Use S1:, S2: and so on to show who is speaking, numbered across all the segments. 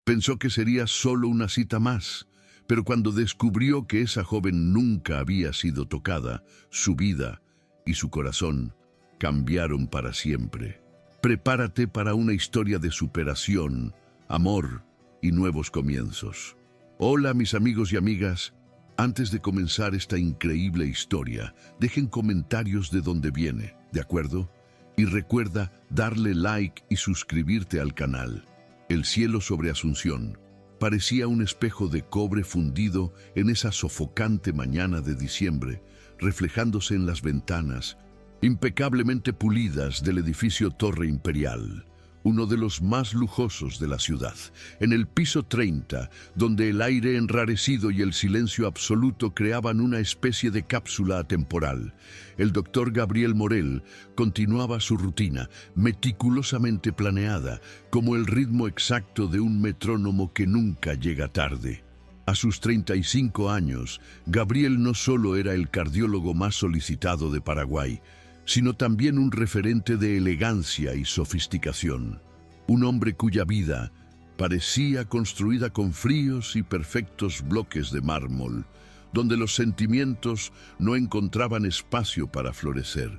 S1: Pensó que sería solo una cita más, pero cuando descubrió que esa joven nunca había sido tocada, su vida y su corazón cambiaron para siempre. Prepárate para una historia de superación, amor y nuevos comienzos. Hola mis amigos y amigas, antes de comenzar esta increíble historia, dejen comentarios de dónde viene, ¿de acuerdo? Y recuerda darle like y suscribirte al canal. El cielo sobre Asunción parecía un espejo de cobre fundido en esa sofocante mañana de diciembre, reflejándose en las ventanas impecablemente pulidas del edificio Torre Imperial, uno de los más lujosos de la ciudad. En el piso 30, donde el aire enrarecido y el silencio absoluto creaban una especie de cápsula atemporal, el doctor Gabriel Morel continuaba su rutina, meticulosamente planeada, como el ritmo exacto de un metrónomo que nunca llega tarde. A sus 35 años, Gabriel no solo era el cardiólogo más solicitado de Paraguay, sino también un referente de elegancia y sofisticación. Un hombre cuya vida parecía construida con fríos y perfectos bloques de mármol, donde los sentimientos no encontraban espacio para florecer.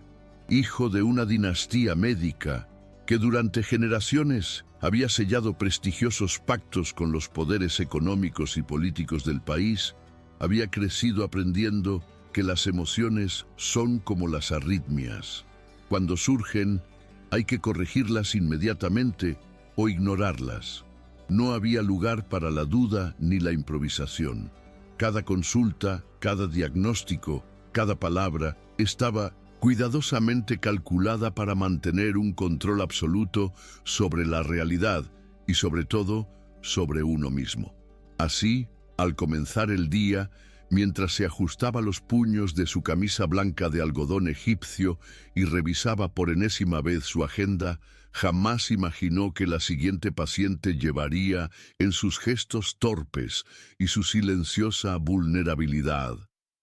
S1: Hijo de una dinastía médica que durante generaciones había sellado prestigiosos pactos con los poderes económicos y políticos del país, había crecido aprendiendo que las emociones son como las arritmias. Cuando surgen, hay que corregirlas inmediatamente o ignorarlas. No había lugar para la duda ni la improvisación. Cada consulta, cada diagnóstico, cada palabra estaba cuidadosamente calculada para mantener un control absoluto sobre la realidad y sobre todo sobre uno mismo. Así, al comenzar el día, mientras se ajustaba los puños de su camisa blanca de algodón egipcio y revisaba por enésima vez su agenda, jamás imaginó que la siguiente paciente llevaría en sus gestos torpes y su silenciosa vulnerabilidad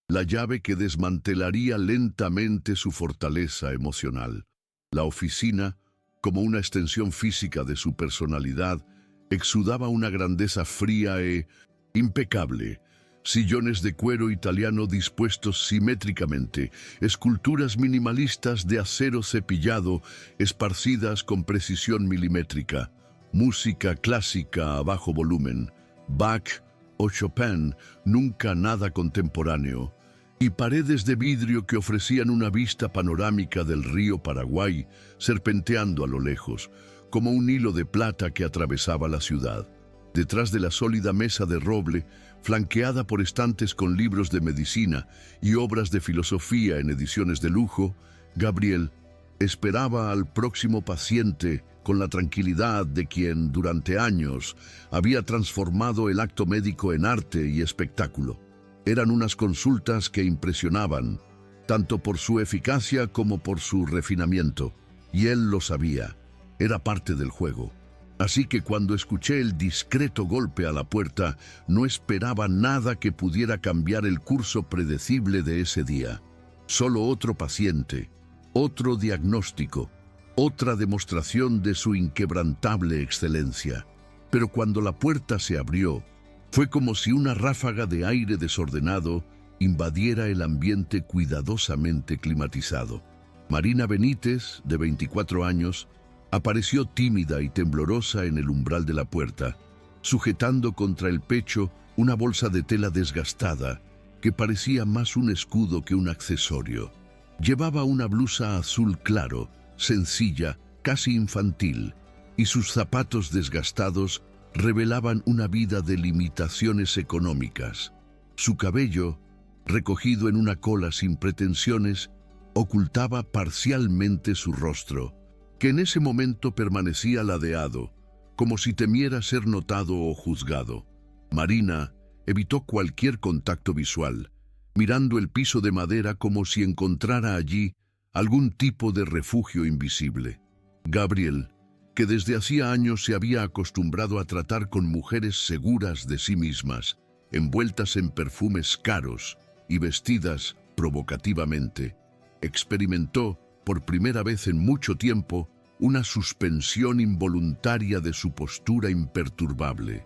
S1: la llave que desmantelaría lentamente su fortaleza emocional. La oficina, como una extensión física de su personalidad, exudaba una grandeza fría e impecable. Sillones de cuero italiano dispuestos simétricamente, esculturas minimalistas de acero cepillado esparcidas con precisión milimétrica, música clásica a bajo volumen, Bach o Chopin, nunca nada contemporáneo, y paredes de vidrio que ofrecían una vista panorámica del río Paraguay, serpenteando a lo lejos, como un hilo de plata que atravesaba la ciudad. Detrás de la sólida mesa de roble, flanqueada por estantes con libros de medicina y obras de filosofía en ediciones de lujo, Gabriel esperaba al próximo paciente con la tranquilidad de quien, durante años, había transformado el acto médico en arte y espectáculo. Eran unas consultas que impresionaban, tanto por su eficacia como por su refinamiento, y él lo sabía, era parte del juego. Así que cuando escuché el discreto golpe a la puerta, no esperaba nada que pudiera cambiar el curso predecible de ese día. Solo otro paciente, otro diagnóstico, otra demostración de su inquebrantable excelencia. Pero cuando la puerta se abrió, fue como si una ráfaga de aire desordenado invadiera el ambiente cuidadosamente climatizado. Marina Benítez, de 24 años, apareció tímida y temblorosa en el umbral de la puerta, sujetando contra el pecho una bolsa de tela desgastada que parecía más un escudo que un accesorio. Llevaba una blusa azul claro, sencilla, casi infantil, y sus zapatos desgastados revelaban una vida de limitaciones económicas. Su cabello, recogido en una cola sin pretensiones, ocultaba parcialmente su rostro, que en ese momento permanecía ladeado, como si temiera ser notado o juzgado. Marina evitó cualquier contacto visual, mirando el piso de madera como si encontrara allí algún tipo de refugio invisible. Gabriel, que desde hacía años se había acostumbrado a tratar con mujeres seguras de sí mismas, envueltas en perfumes caros y vestidas provocativamente, experimentó, por primera vez en mucho tiempo, una suspensión involuntaria de su postura imperturbable.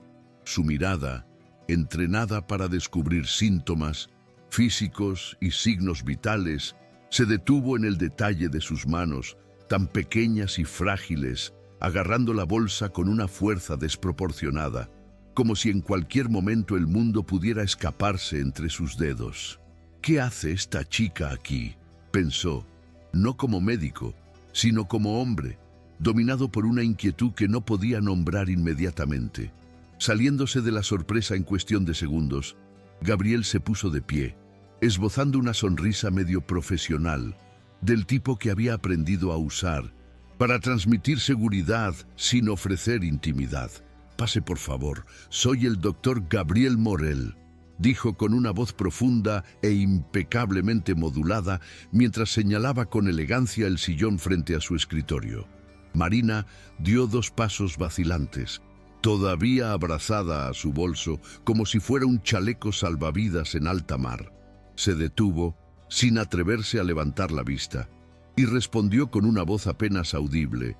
S1: su mirada, entrenada para descubrir síntomas físicos y signos vitales, se detuvo en el detalle de sus manos, tan pequeñas y frágiles, agarrando la bolsa con una fuerza desproporcionada, como si en cualquier momento el mundo pudiera escaparse entre sus dedos. ¿Qué hace esta chica aquí?, pensó, no como médico, sino como hombre, dominado por una inquietud que no podía nombrar inmediatamente. Saliéndose de la sorpresa en cuestión de segundos, Gabriel se puso de pie, esbozando una sonrisa medio profesional, del tipo que había aprendido a usar, para transmitir seguridad sin ofrecer intimidad. «Pase, por favor, soy el doctor Gabriel Morel», dijo con una voz profunda e impecablemente modulada mientras señalaba con elegancia el sillón frente a su escritorio. Marina dio 2 pasos vacilantes, todavía abrazada a su bolso como si fuera un chaleco salvavidas en alta mar. Se detuvo, sin atreverse a levantar la vista, y respondió con una voz apenas audible: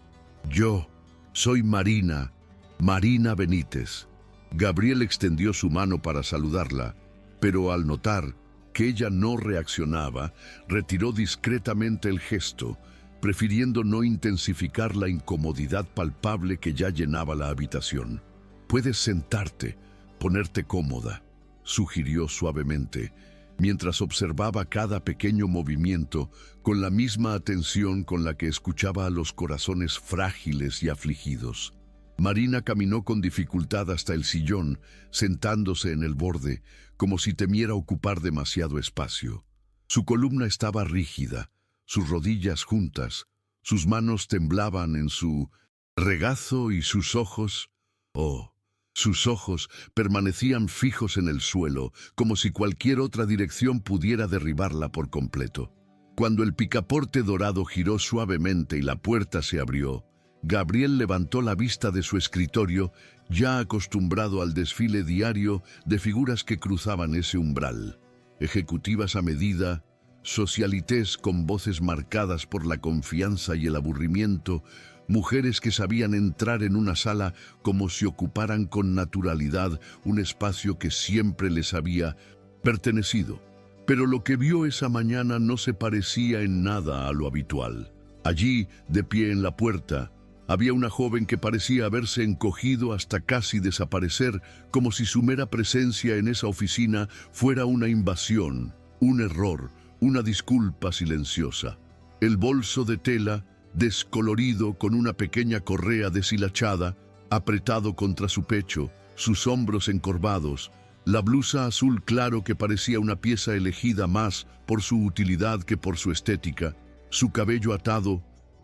S1: «Yo soy Marina Benítez». Gabriel extendió su mano para saludarla, pero al notar que ella no reaccionaba, retiró discretamente el gesto, prefiriendo no intensificar la incomodidad palpable que ya llenaba la habitación. «Puedes sentarte, ponerte cómoda», sugirió suavemente, mientras observaba cada pequeño movimiento con la misma atención con la que escuchaba a los corazones frágiles y afligidos. Marina caminó con dificultad hasta el sillón, sentándose en el borde, como si temiera ocupar demasiado espacio. Su columna estaba rígida, sus rodillas juntas, sus manos temblaban en su regazo y sus ojos permanecían fijos en el suelo, como si cualquier otra dirección pudiera derribarla por completo. Cuando el picaporte dorado giró suavemente y la puerta se abrió, Gabriel levantó la vista de su escritorio, ya acostumbrado al desfile diario de figuras que cruzaban ese umbral. Ejecutivas a medida, socialités con voces marcadas por la confianza y el aburrimiento, mujeres que sabían entrar en una sala como si ocuparan con naturalidad un espacio que siempre les había pertenecido. Pero lo que vio esa mañana no se parecía en nada a lo habitual. Allí, de pie en la puerta, había una joven que parecía haberse encogido hasta casi desaparecer, como si su mera presencia en esa oficina fuera una invasión, un error, una disculpa silenciosa. El bolso de tela, descolorido con una pequeña correa deshilachada, apretado contra su pecho, sus hombros encorvados, la blusa azul claro que parecía una pieza elegida más por su utilidad que por su estética, su cabello atado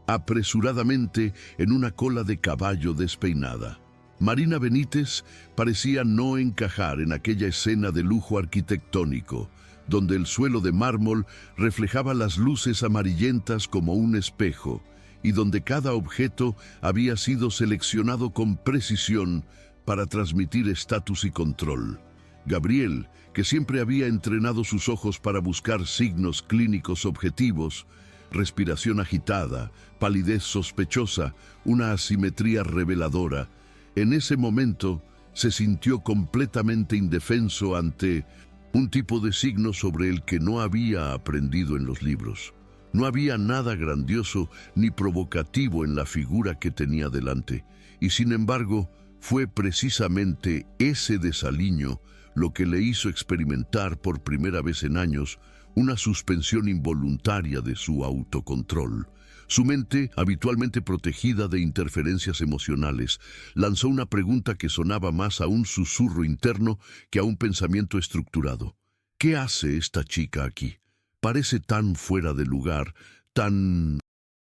S1: apresuradamente en una cola de caballo despeinada. Marina Benítez parecía no encajar en aquella escena de lujo arquitectónico, donde el suelo de mármol reflejaba las luces amarillentas como un espejo, y donde cada objeto había sido seleccionado con precisión para transmitir estatus y control. Gabriel, que siempre había entrenado sus ojos para buscar signos clínicos objetivos, respiración agitada, palidez sospechosa, una asimetría reveladora, en ese momento se sintió completamente indefenso ante un tipo de signo sobre el que no había aprendido en los libros. No había nada grandioso ni provocativo en la figura que tenía delante, y sin embargo fue precisamente ese desaliño lo que le hizo experimentar por primera vez en años una suspensión involuntaria de su autocontrol. Su mente, habitualmente protegida de interferencias emocionales, lanzó una pregunta que sonaba más a un susurro interno que a un pensamiento estructurado. ¿Qué hace esta chica aquí? Parece tan fuera de lugar, tan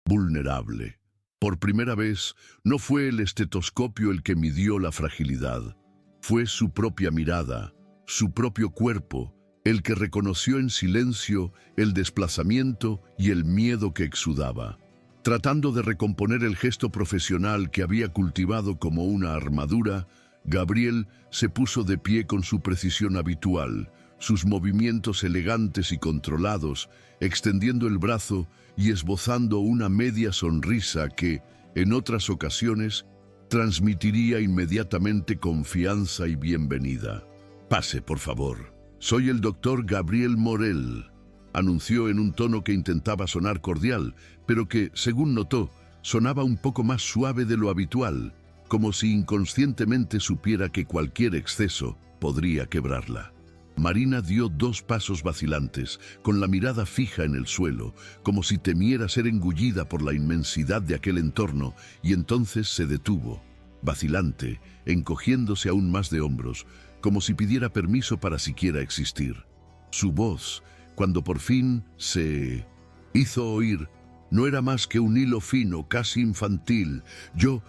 S1: vulnerable. Por primera vez, no fue el estetoscopio el que midió la fragilidad. Fue su propia mirada, su propio cuerpo, el que reconoció en silencio el desplazamiento y el miedo que exudaba. Tratando de recomponer el gesto profesional que había cultivado como una armadura, Gabriel se puso de pie con su precisión habitual, sus movimientos elegantes y controlados, extendiendo el brazo y esbozando una media sonrisa que, en otras ocasiones, transmitiría inmediatamente confianza y bienvenida. «Pase, por favor. Soy el doctor Gabriel Morel», anunció en un tono que intentaba sonar cordial, pero que, según notó, sonaba un poco más suave de lo habitual, como si inconscientemente supiera que cualquier exceso podría quebrarla. Marina dio 2 pasos vacilantes, con la mirada fija en el suelo, como si temiera ser engullida por la inmensidad de aquel entorno, y entonces se detuvo, vacilante, encogiéndose aún más de hombros, como si pidiera permiso para siquiera existir. Su voz, cuando por fin se hizo oír, no era más que un hilo fino, casi infantil. Yo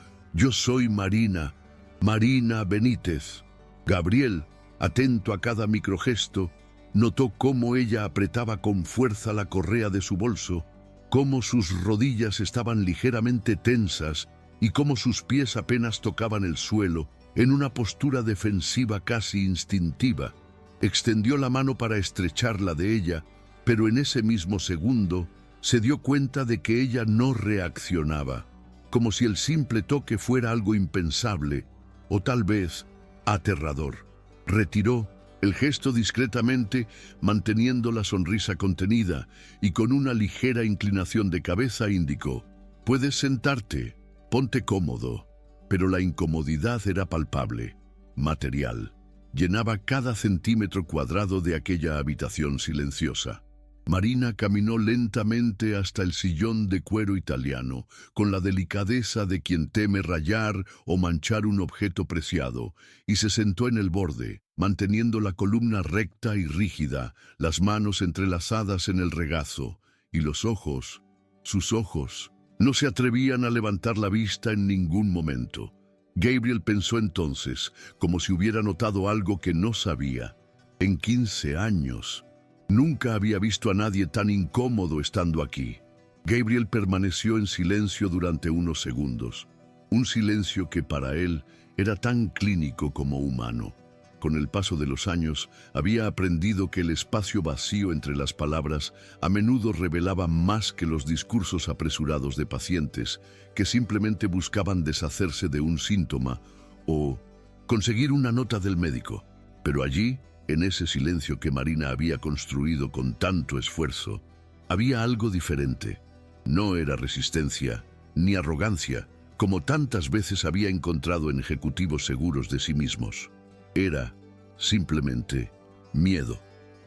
S1: soy Marina Benítez». Gabriel, atento a cada microgesto, notó cómo ella apretaba con fuerza la correa de su bolso, cómo sus rodillas estaban ligeramente tensas y cómo sus pies apenas tocaban el suelo, en una postura defensiva casi instintiva. Extendió la mano para estrecharla de ella, pero en ese mismo segundo se dio cuenta de que ella no reaccionaba, como si el simple toque fuera algo impensable, o tal vez aterrador. Retiró el gesto discretamente, manteniendo la sonrisa contenida, y con una ligera inclinación de cabeza indicó: «Puedes sentarte, ponte cómodo». Pero la incomodidad era palpable, material. Llenaba cada centímetro cuadrado de aquella habitación silenciosa. Marina caminó lentamente hasta el sillón de cuero italiano, con la delicadeza de quien teme rayar o manchar un objeto preciado, y se sentó en el borde, manteniendo la columna recta y rígida, las manos entrelazadas en el regazo, y los ojos, sus ojos, no se atrevían a levantar la vista en ningún momento. Gabriel pensó entonces, como si hubiera notado algo que no sabía. En 15 años... nunca había visto a nadie tan incómodo estando aquí. Gabriel permaneció en silencio durante unos segundos, un silencio que para él era tan clínico como humano. Con el paso de los años, había aprendido que el espacio vacío entre las palabras a menudo revelaba más que los discursos apresurados de pacientes que simplemente buscaban deshacerse de un síntoma o conseguir una nota del médico. Pero allí, en ese silencio que Marina había construido con tanto esfuerzo, había algo diferente. No era resistencia ni arrogancia, como tantas veces había encontrado en ejecutivos seguros de sí mismos. Era, simplemente, miedo.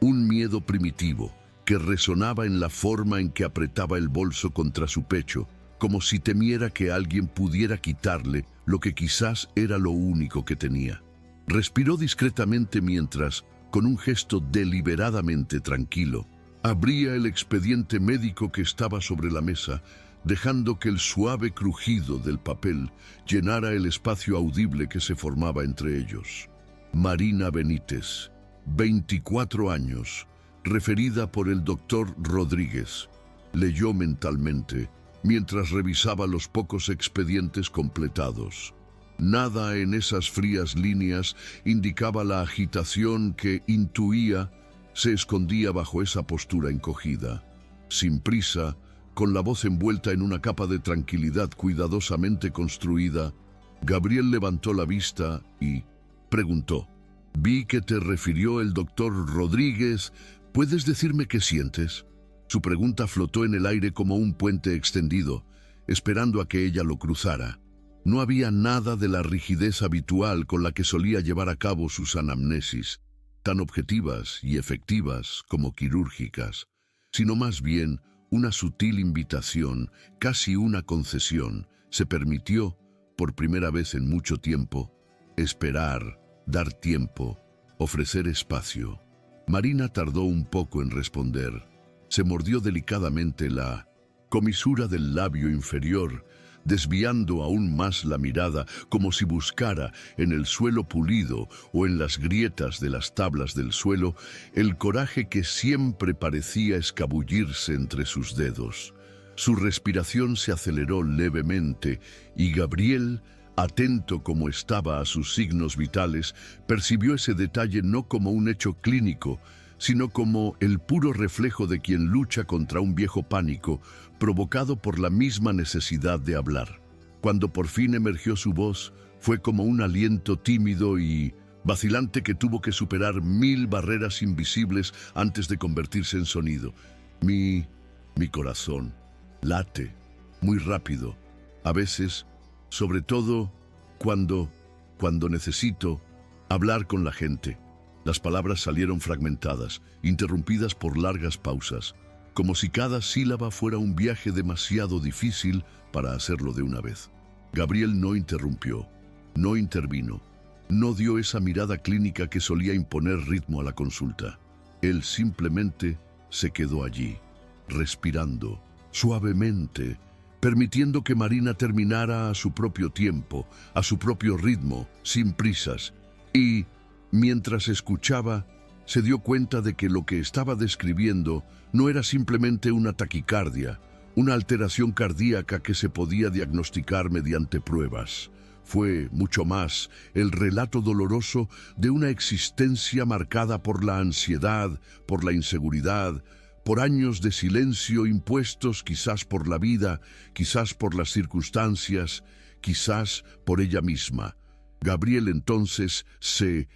S1: Un miedo primitivo que resonaba en la forma en que apretaba el bolso contra su pecho, como si temiera que alguien pudiera quitarle lo que quizás era lo único que tenía. Respiró discretamente mientras, con un gesto deliberadamente tranquilo, abría el expediente médico que estaba sobre la mesa, dejando que el suave crujido del papel llenara el espacio audible que se formaba entre ellos. Marina Benítez, 24 años, referida por el doctor Rodríguez, leyó mentalmente mientras revisaba los pocos expedientes completados. Nada en esas frías líneas indicaba la agitación que intuía se escondía bajo esa postura encogida. Sin prisa, con la voz envuelta en una capa de tranquilidad cuidadosamente construida, Gabriel levantó la vista y preguntó: «Vi que te refirió el doctor Rodríguez. ¿Puedes decirme qué sientes?». Su pregunta flotó en el aire como un puente extendido, esperando a que ella lo cruzara. No había nada de la rigidez habitual con la que solía llevar a cabo sus anamnesis, tan objetivas y efectivas como quirúrgicas, sino más bien una sutil invitación, casi una concesión. Se permitió, por primera vez en mucho tiempo, esperar, dar tiempo, ofrecer espacio. Marina tardó un poco en responder. Se mordió delicadamente la comisura del labio inferior, desviando aún más la mirada, como si buscara en el suelo pulido o en las grietas de las tablas del suelo el coraje que siempre parecía escabullirse entre sus dedos. Su respiración se aceleró levemente y Gabriel, atento como estaba a sus signos vitales, percibió ese detalle no como un hecho clínico, sino como el puro reflejo de quien lucha contra un viejo pánico provocado por la misma necesidad de hablar. Cuando por fin emergió su voz, fue como un aliento tímido y vacilante que tuvo que superar 1000 barreras invisibles antes de convertirse en sonido. Mi corazón late muy rápido, a veces, sobre todo cuando necesito hablar con la gente. Las palabras salieron fragmentadas, interrumpidas por largas pausas, como si cada sílaba fuera un viaje demasiado difícil para hacerlo de una vez. Gabriel no interrumpió, no intervino, no dio esa mirada clínica que solía imponer ritmo a la consulta. Él simplemente se quedó allí, respirando suavemente, permitiendo que Marina terminara a su propio tiempo, a su propio ritmo, sin prisas. Y, mientras escuchaba, se dio cuenta de que lo que estaba describiendo no era simplemente una taquicardia, una alteración cardíaca que se podía diagnosticar mediante pruebas. Fue mucho más el relato doloroso de una existencia marcada por la ansiedad, por la inseguridad, por años de silencio impuestos quizás por la vida, quizás por las circunstancias, quizás por ella misma. Gabriel entonces se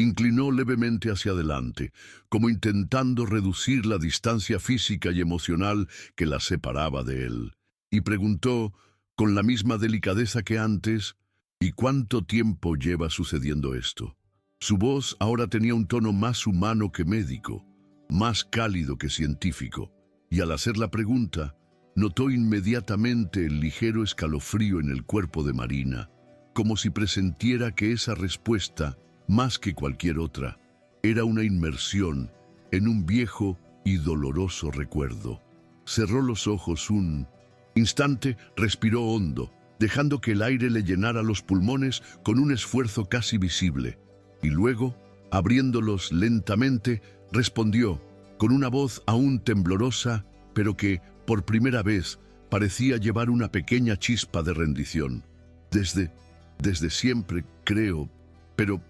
S1: inclinó levemente hacia adelante, como intentando reducir la distancia física y emocional que la separaba de él, y preguntó, con la misma delicadeza que antes, ¿y cuánto tiempo lleva sucediendo esto? Su voz ahora tenía un tono más humano que médico, más cálido que científico, y al hacer la pregunta, notó inmediatamente el ligero escalofrío en el cuerpo de Marina, como si presintiera que esa respuesta, más que cualquier otra, era una inmersión en un viejo y doloroso recuerdo. Cerró los ojos un instante, respiró hondo, dejando que el aire le llenara los pulmones con un esfuerzo casi visible, y luego, abriéndolos lentamente, respondió, con una voz aún temblorosa, pero que, por primera vez, parecía llevar una pequeña chispa de rendición. Desde siempre, creo, pero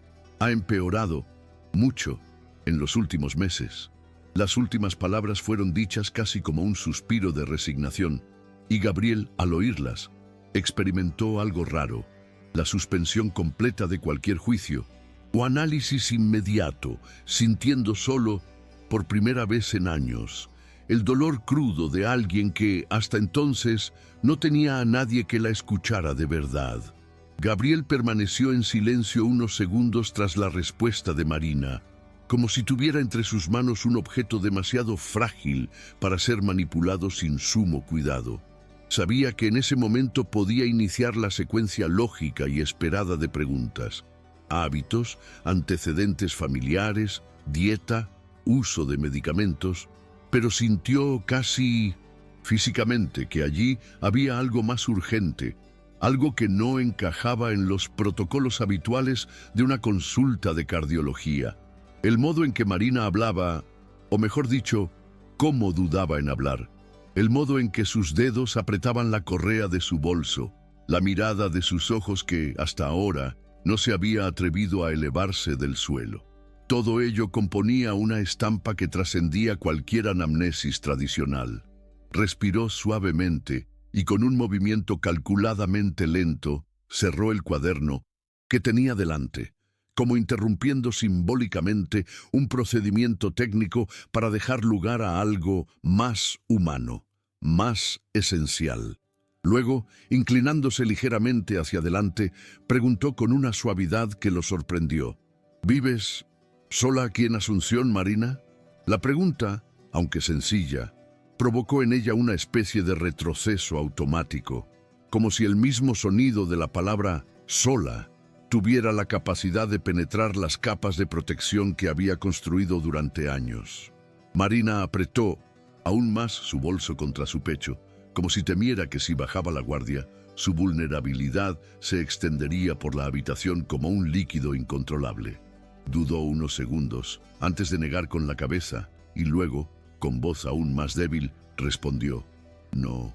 S1: ha empeorado mucho en los últimos meses. Las últimas palabras fueron dichas casi como un suspiro de resignación, y Gabriel, al oírlas, experimentó algo raro, la suspensión completa de cualquier juicio o análisis inmediato, sintiendo solo, por primera vez en años, el dolor crudo de alguien que, hasta entonces, no tenía a nadie que la escuchara de verdad. Gabriel permaneció en silencio unos segundos tras la respuesta de Marina, como si tuviera entre sus manos un objeto demasiado frágil para ser manipulado sin sumo cuidado. Sabía que en ese momento podía iniciar la secuencia lógica y esperada de preguntas. Hábitos, antecedentes familiares, dieta, uso de medicamentos, pero sintió casi físicamente que allí había algo más urgente, algo que no encajaba en los protocolos habituales de una consulta de cardiología. El modo en que Marina hablaba, o mejor dicho, cómo dudaba en hablar, el modo en que sus dedos apretaban la correa de su bolso, la mirada de sus ojos que, hasta ahora, no se había atrevido a elevarse del suelo. Todo ello componía una estampa que trascendía cualquier anamnesis tradicional. Respiró suavemente y con un movimiento calculadamente lento, cerró el cuaderno que tenía delante, como interrumpiendo simbólicamente un procedimiento técnico para dejar lugar a algo más humano, más esencial. Luego, inclinándose ligeramente hacia adelante, preguntó con una suavidad que lo sorprendió. ¿Vives sola aquí en Asunción, Marina? La pregunta, aunque sencilla, provocó en ella una especie de retroceso automático, como si el mismo sonido de la palabra sola tuviera la capacidad de penetrar las capas de protección que había construido durante años. Marina apretó aún más su bolso contra su pecho, como si temiera que si bajaba la guardia, su vulnerabilidad se extendería por la habitación como un líquido incontrolable. Dudó unos segundos antes de negar con la cabeza y luego, con voz aún más débil, respondió: «No,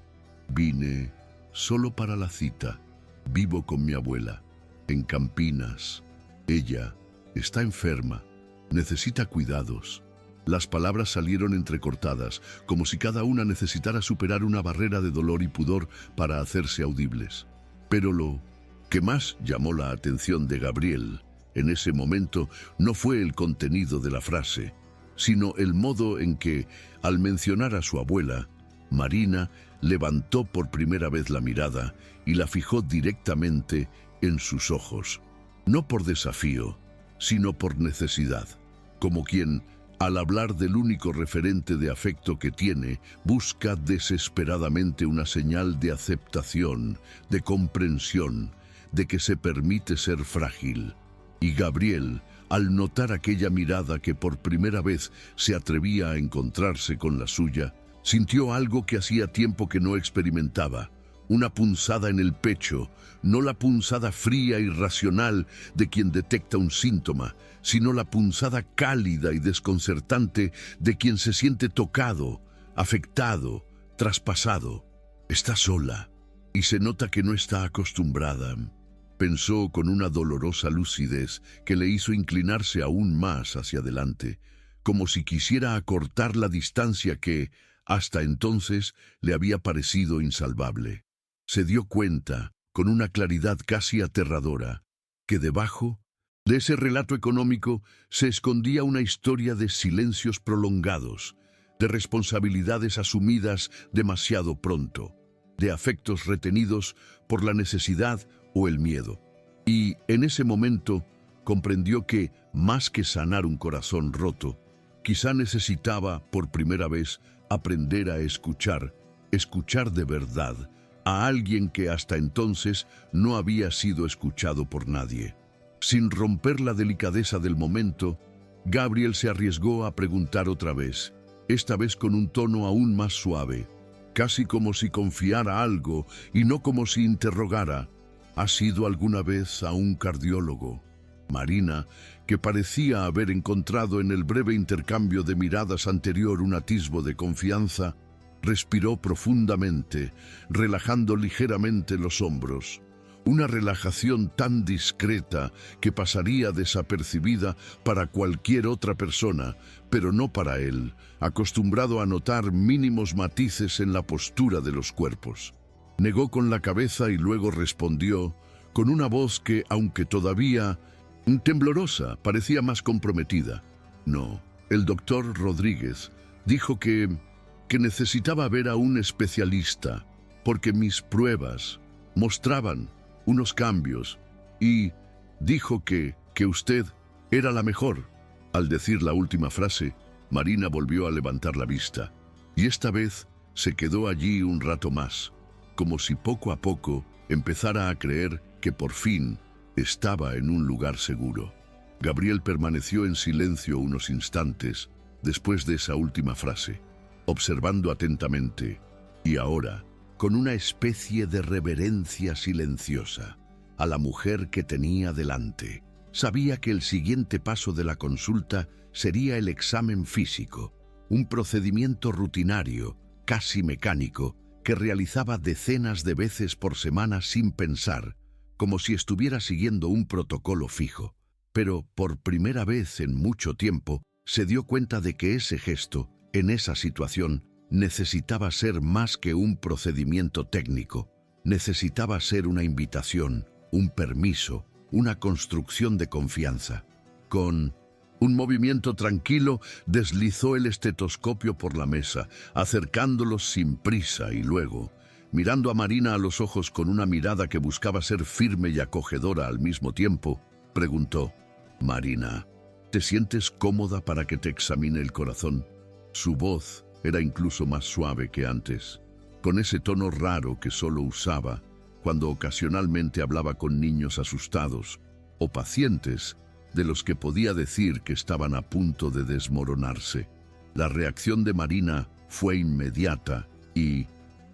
S1: vine solo para la cita. Vivo con mi abuela, en Campinas. Ella está enferma, necesita cuidados». Las palabras salieron entrecortadas, como si cada una necesitara superar una barrera de dolor y pudor para hacerse audibles. Pero lo que más llamó la atención de Gabriel en ese momento no fue el contenido de la frase, sino el modo en que, al mencionar a su abuela, Marina levantó por primera vez la mirada y la fijó directamente en sus ojos, no por desafío, sino por necesidad, como quien, al hablar del único referente de afecto que tiene, busca desesperadamente una señal de aceptación, de comprensión, de que se permite ser frágil. Y Gabriel, al notar aquella mirada que por primera vez se atrevía a encontrarse con la suya, sintió algo que hacía tiempo que no experimentaba, una punzada en el pecho, no la punzada fría y racional de quien detecta un síntoma, sino la punzada cálida y desconcertante de quien se siente tocado, afectado, traspasado. Está sola y se nota que no está acostumbrada. Pensó con una dolorosa lucidez que le hizo inclinarse aún más hacia adelante, como si quisiera acortar la distancia que, hasta entonces, le había parecido insalvable. Se dio cuenta, con una claridad casi aterradora, que debajo de ese relato económico se escondía una historia de silencios prolongados, de responsabilidades asumidas demasiado pronto, de afectos retenidos por la necesidad o el miedo. Y en ese momento comprendió que, más que sanar un corazón roto, quizá necesitaba, por primera vez, aprender a escuchar de verdad, a alguien que hasta entonces no había sido escuchado por nadie. Sin romper la delicadeza del momento, Gabriel se arriesgó a preguntar otra vez, esta vez con un tono aún más suave, casi como si confiara algo y no como si interrogara. ¿Has ido alguna vez a un cardiólogo? Marina, que parecía haber encontrado en el breve intercambio de miradas anterior un atisbo de confianza, respiró profundamente, relajando ligeramente los hombros. Una relajación tan discreta que pasaría desapercibida para cualquier otra persona, pero no para él, acostumbrado a notar mínimos matices en la postura de los cuerpos. Negó con la cabeza y luego respondió, con una voz que, aunque todavía temblorosa, parecía más comprometida. No, el doctor Rodríguez dijo que necesitaba ver a un especialista, porque mis pruebas mostraban unos cambios, y dijo que usted era la mejor. Al decir la última frase, Marina volvió a levantar la vista, y esta vez se quedó allí un rato más, como si poco a poco empezara a creer que por fin estaba en un lugar seguro. Gabriel permaneció en silencio unos instantes después de esa última frase, observando atentamente, y ahora, con una especie de reverencia silenciosa, a la mujer que tenía delante. Sabía que el siguiente paso de la consulta sería el examen físico, un procedimiento rutinario, casi mecánico, que realizaba decenas de veces por semana sin pensar, como si estuviera siguiendo un protocolo fijo. Pero por primera vez en mucho tiempo se dio cuenta de que ese gesto, en esa situación, necesitaba ser más que un procedimiento técnico. Necesitaba ser una invitación, un permiso, una construcción de confianza. Con un movimiento tranquilo, deslizó el estetoscopio por la mesa, acercándolo sin prisa y luego, mirando a Marina a los ojos con una mirada que buscaba ser firme y acogedora al mismo tiempo, preguntó, «Marina, ¿te sientes cómoda para que te examine el corazón?» Su voz era incluso más suave que antes, con ese tono raro que solo usaba cuando ocasionalmente hablaba con niños asustados o pacientes de los que podía decir que estaban a punto de desmoronarse. La reacción de Marina fue inmediata y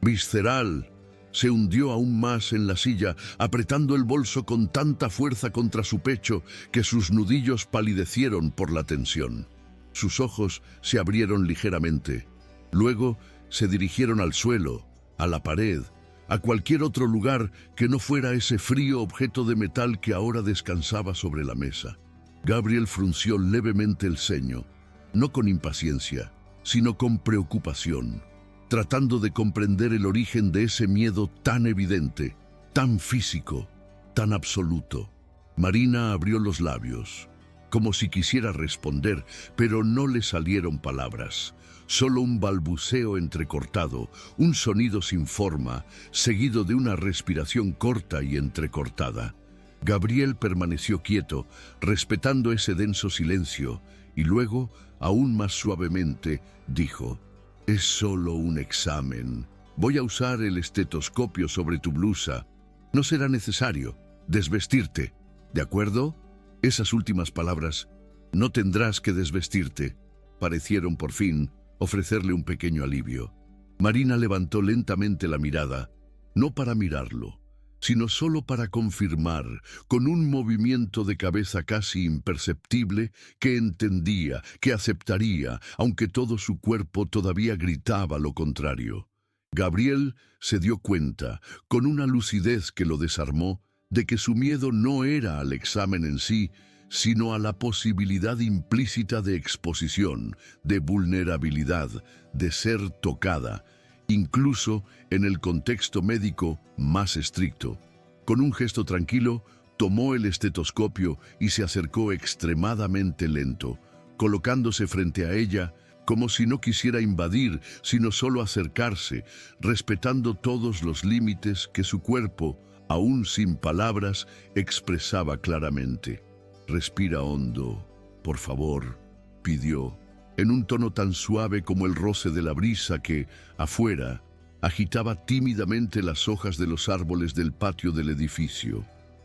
S1: visceral. Se hundió aún más en la silla, apretando el bolso con tanta fuerza contra su pecho que sus nudillos palidecieron por la tensión. Sus ojos se abrieron ligeramente. Luego se dirigieron al suelo, a la pared, a cualquier otro lugar que no fuera ese frío objeto de metal que ahora descansaba sobre la mesa. Gabriel frunció levemente el ceño, no con impaciencia, sino con preocupación, tratando de comprender el origen de ese miedo tan evidente. tan físico, tan absoluto. Marina abrió los labios, como si quisiera responder, pero no le salieron palabras. Solo un balbuceo entrecortado, un sonido sin forma, seguido de una respiración corta y entrecortada. Gabriel permaneció quieto, respetando ese denso silencio, y luego, aún más suavemente, dijo: «Es solo un examen. Voy a usar el estetoscopio sobre tu blusa. No será necesario desvestirte, ¿de acuerdo?» Esas últimas palabras, «no tendrás que desvestirte», parecieron por fin ofrecerle un pequeño alivio. Marina levantó lentamente la mirada, no para mirarlo, sino solo para confirmar, con un movimiento de cabeza casi imperceptible, que entendía, que aceptaría, aunque todo su cuerpo todavía gritaba lo contrario. Gabriel se dio cuenta, con una lucidez que lo desarmó, de que su miedo no era al examen en sí, sino a la posibilidad implícita de exposición, de vulnerabilidad, de ser tocada, incluso en el contexto médico más estricto. Con un gesto tranquilo, tomó el estetoscopio y se acercó extremadamente lento, colocándose frente a ella como si no quisiera invadir, sino solo acercarse, respetando todos los límites que su cuerpo, aún sin palabras, expresaba claramente. «Respira hondo, por favor», pidió, en un tono tan suave como el roce de la brisa que, afuera, agitaba tímidamente las hojas de los árboles del patio del edificio.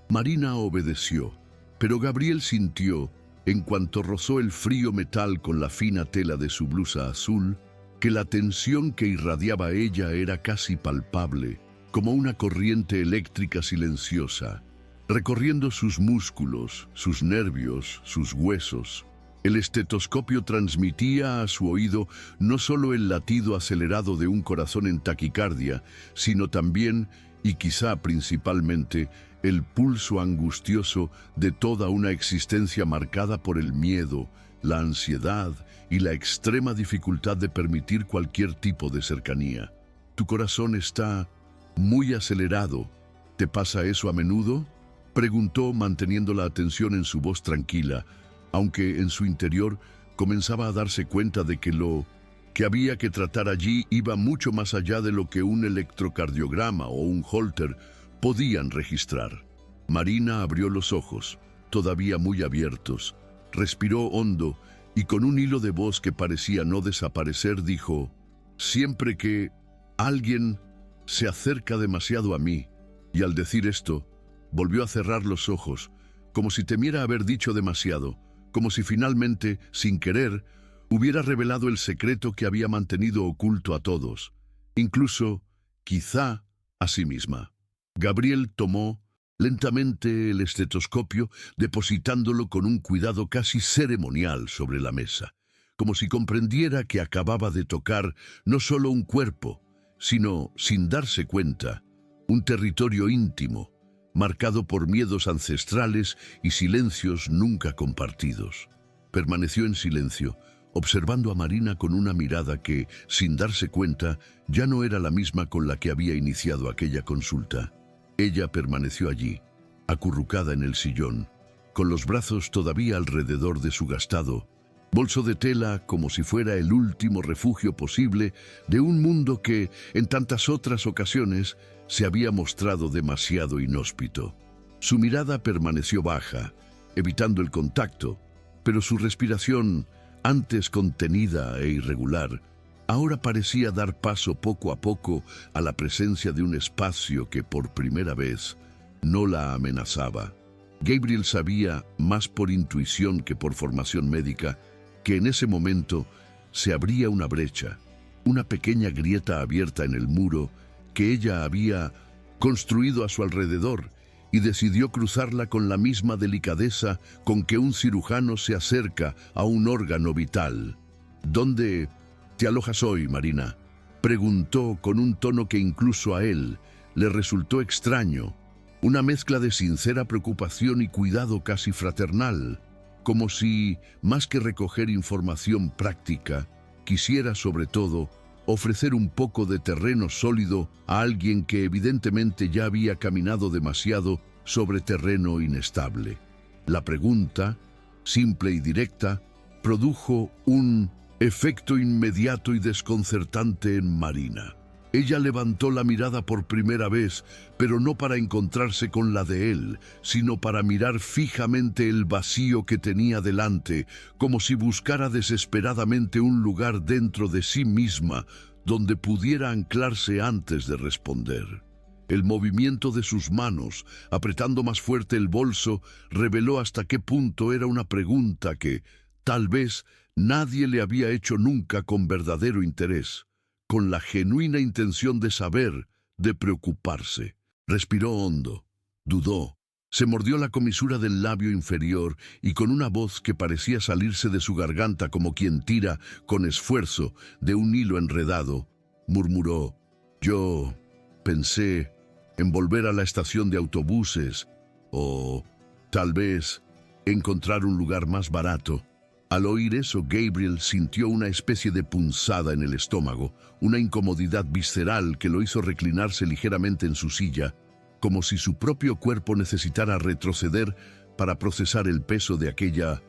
S1: Marina obedeció, pero Gabriel sintió, en cuanto rozó el frío metal con la fina tela de su blusa azul, que la tensión que irradiaba ella era casi palpable, como una corriente eléctrica silenciosa, recorriendo sus músculos, sus nervios, sus huesos. El estetoscopio transmitía a su oído no solo el latido acelerado de un corazón en taquicardia, sino también, y quizá principalmente, el pulso angustioso de toda una existencia marcada por el miedo, la ansiedad y la extrema dificultad de permitir cualquier tipo de cercanía. «Tu corazón está muy acelerado. ¿Te pasa eso a menudo?», preguntó, manteniendo la atención en su voz tranquila, aunque en su interior comenzaba a darse cuenta de que lo que había que tratar allí iba mucho más allá de lo que un electrocardiograma o un Holter podían registrar. Marina abrió los ojos, todavía muy abiertos, respiró hondo y con un hilo de voz que parecía no desaparecer dijo: «Siempre que alguien se acerca demasiado a mí», y al decir esto, volvió a cerrar los ojos, como si temiera haber dicho demasiado, como si finalmente, sin querer, hubiera revelado el secreto que había mantenido oculto a todos, incluso, quizá, a sí misma. Gabriel tomó lentamente el estetoscopio, depositándolo con un cuidado casi ceremonial sobre la mesa, como si comprendiera que acababa de tocar no solo un cuerpo, sino, sin darse cuenta, un territorio íntimo, marcado por miedos ancestrales y silencios nunca compartidos. Permaneció en silencio, observando a Marina con una mirada que, sin darse cuenta, ya no era la misma con la que había iniciado aquella consulta. Ella permaneció allí, acurrucada en el sillón, con los brazos todavía alrededor de su gastado bolso de tela, como si fuera el último refugio posible de un mundo que, en tantas otras ocasiones, se había mostrado demasiado inhóspito. Su mirada permaneció baja, evitando el contacto, pero su respiración, antes contenida e irregular, ahora parecía dar paso poco a poco a la presencia de un espacio que por primera vez no la amenazaba. Gabriel sabía, más por intuición que por formación médica, que en ese momento se abría una brecha, una pequeña grieta abierta en el muro que ella había construido a su alrededor, y decidió cruzarla con la misma delicadeza con que un cirujano se acerca a un órgano vital. «¿Dónde te alojas hoy, Marina?», preguntó con un tono que incluso a él le resultó extraño, una mezcla de sincera preocupación y cuidado casi fraternal, como si, más que recoger información práctica, quisiera sobre todo ofrecer un poco de terreno sólido a alguien que evidentemente ya había caminado demasiado sobre terreno inestable. La pregunta, simple y directa, produjo un efecto inmediato y desconcertante en Marina. Ella levantó la mirada por primera vez, pero no para encontrarse con la de él, sino para mirar fijamente el vacío que tenía delante, como si buscara desesperadamente un lugar dentro de sí misma donde pudiera anclarse antes de responder. El movimiento de sus manos, apretando más fuerte el bolso, reveló hasta qué punto era una pregunta que, tal vez, nadie le había hecho nunca con verdadero interés, con la genuina intención de saber, de preocuparse. Respiró hondo, dudó, se mordió la comisura del labio inferior y con una voz que parecía salirse de su garganta como quien tira, con esfuerzo, de un hilo enredado, murmuró: «Yo pensé en volver a la estación de autobuses o, tal vez, encontrar un lugar más barato». Al oír eso, Gabriel sintió una especie de punzada en el estómago, una incomodidad visceral que lo hizo reclinarse ligeramente en su silla, como si su propio cuerpo necesitara retroceder para procesar el peso de aquella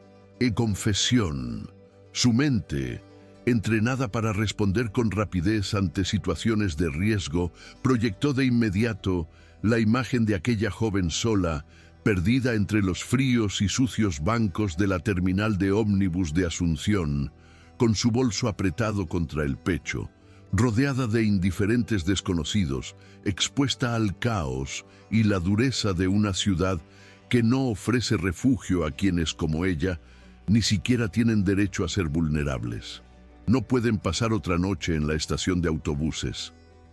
S1: confesión. Su mente, entrenada para responder con rapidez ante situaciones de riesgo, proyectó de inmediato la imagen de aquella joven sola, perdida entre los fríos y sucios bancos de la terminal de ómnibus de Asunción, con su bolso apretado contra el pecho, rodeada de indiferentes desconocidos, expuesta al caos y la dureza de una ciudad que no ofrece refugio a quienes, como ella, ni siquiera tienen derecho a ser vulnerables. «No pueden pasar otra noche en la estación de autobuses»,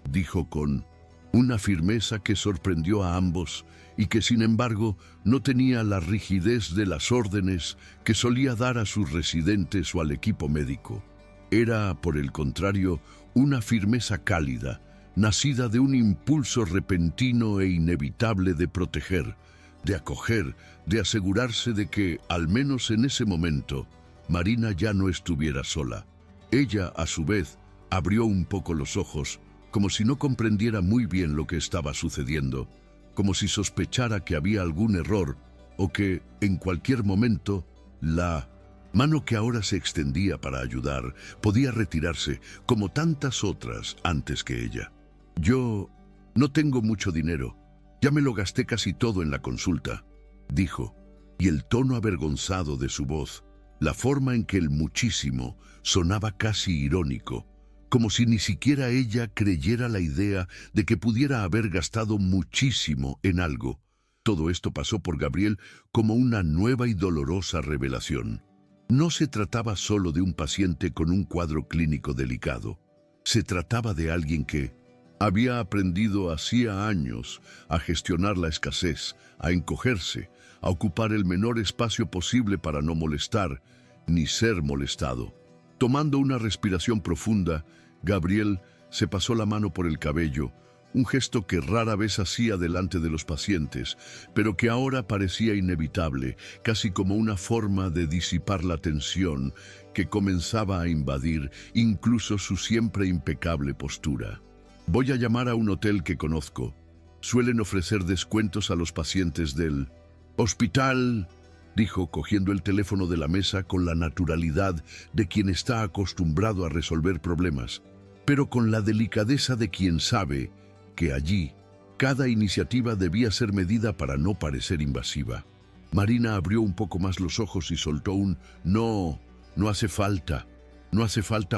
S1: dijo con una firmeza que sorprendió a ambos y que, sin embargo, no tenía la rigidez de las órdenes que solía dar a sus residentes o al equipo médico. Era, por el contrario, una firmeza cálida, nacida de un impulso repentino e inevitable de proteger, de acoger, de asegurarse de que, al menos en ese momento, Marina ya no estuviera sola. Ella, a su vez, abrió un poco los ojos, como si no comprendiera muy bien lo que estaba sucediendo, como si sospechara que había algún error o que, en cualquier momento, la mano que ahora se extendía para ayudar podía retirarse, como tantas otras antes que ella. «Yo no tengo mucho dinero. Ya me lo gasté casi todo en la consulta», dijo, y el tono avergonzado de su voz, la forma en que el muchísimo sonaba casi irónico, como si ni siquiera ella creyera la idea de que pudiera haber gastado muchísimo en algo. Todo esto pasó por Gabriel como una nueva y dolorosa revelación. No se trataba solo de un paciente con un cuadro clínico delicado. Se trataba de alguien que había aprendido hacía años a gestionar la escasez, a encogerse, a ocupar el menor espacio posible para no molestar, ni ser molestado. Tomando una respiración profunda, Gabriel se pasó la mano por el cabello, un gesto que rara vez hacía delante de los pacientes, pero que ahora parecía inevitable, casi como una forma de disipar la tensión que comenzaba a invadir incluso su siempre impecable postura. «Voy a llamar a un hotel que conozco. Suelen ofrecer descuentos a los pacientes del hospital», dijo, cogiendo el teléfono de la mesa con la naturalidad de quien está acostumbrado a resolver problemas, pero con la delicadeza de quien sabe que allí cada iniciativa debía ser medida para no parecer invasiva. Marina abrió un poco más los ojos y soltó un «No, no hace falta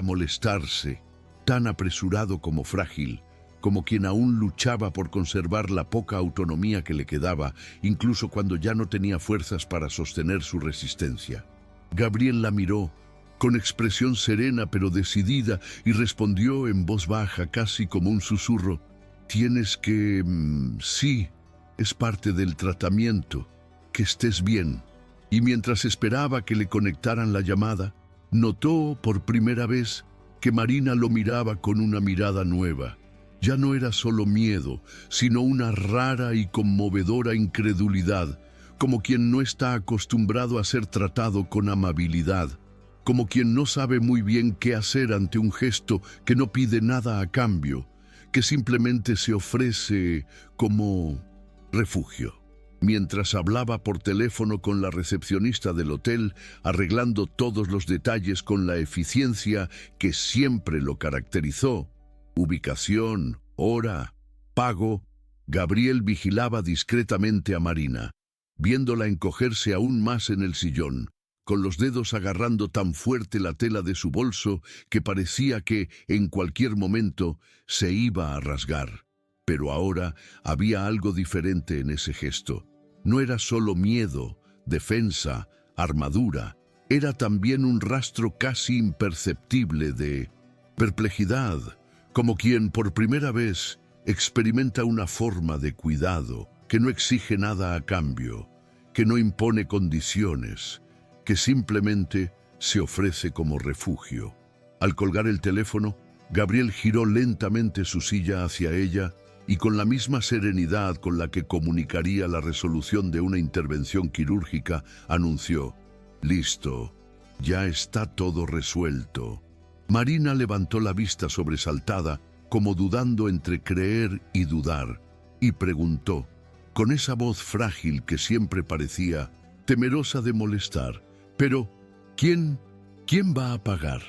S1: molestarse», tan apresurado como frágil, como quien aún luchaba por conservar la poca autonomía que le quedaba, incluso cuando ya no tenía fuerzas para sostener su resistencia. Gabriel la miró con expresión serena pero decidida y respondió en voz baja, casi como un susurro: «Tienes que... sí, es parte del tratamiento. Que estés bien». Y mientras esperaba que le conectaran la llamada, notó por primera vez que Marina lo miraba con una mirada nueva. Ya no era solo miedo, sino una rara y conmovedora incredulidad, como quien no está acostumbrado a ser tratado con amabilidad. como quien no sabe muy bien qué hacer ante un gesto que no pide nada a cambio, que simplemente se ofrece como refugio. Mientras hablaba por teléfono con la recepcionista del hotel, arreglando todos los detalles con la eficiencia que siempre lo caracterizó, ubicación, hora, pago, Gabriel vigilaba discretamente a Marina, viéndola encogerse aún más en el sillón, con los dedos agarrando tan fuerte la tela de su bolso que parecía que, en cualquier momento, se iba a rasgar. Pero ahora había algo diferente en ese gesto. No era solo miedo, defensa, armadura, era también un rastro casi imperceptible de perplejidad, como quien por primera vez experimenta una forma de cuidado que no exige nada a cambio, que no impone condiciones, que simplemente se ofrece como refugio. Al colgar el teléfono, Gabriel giró lentamente su silla hacia ella y con la misma serenidad con la que comunicaría la resolución de una intervención quirúrgica, anunció: «Listo, ya está todo resuelto». Marina levantó la vista sobresaltada, como dudando entre creer y dudar, y preguntó, con esa voz frágil que siempre parecía temerosa de molestar: «Pero, ¿quién va a pagar?».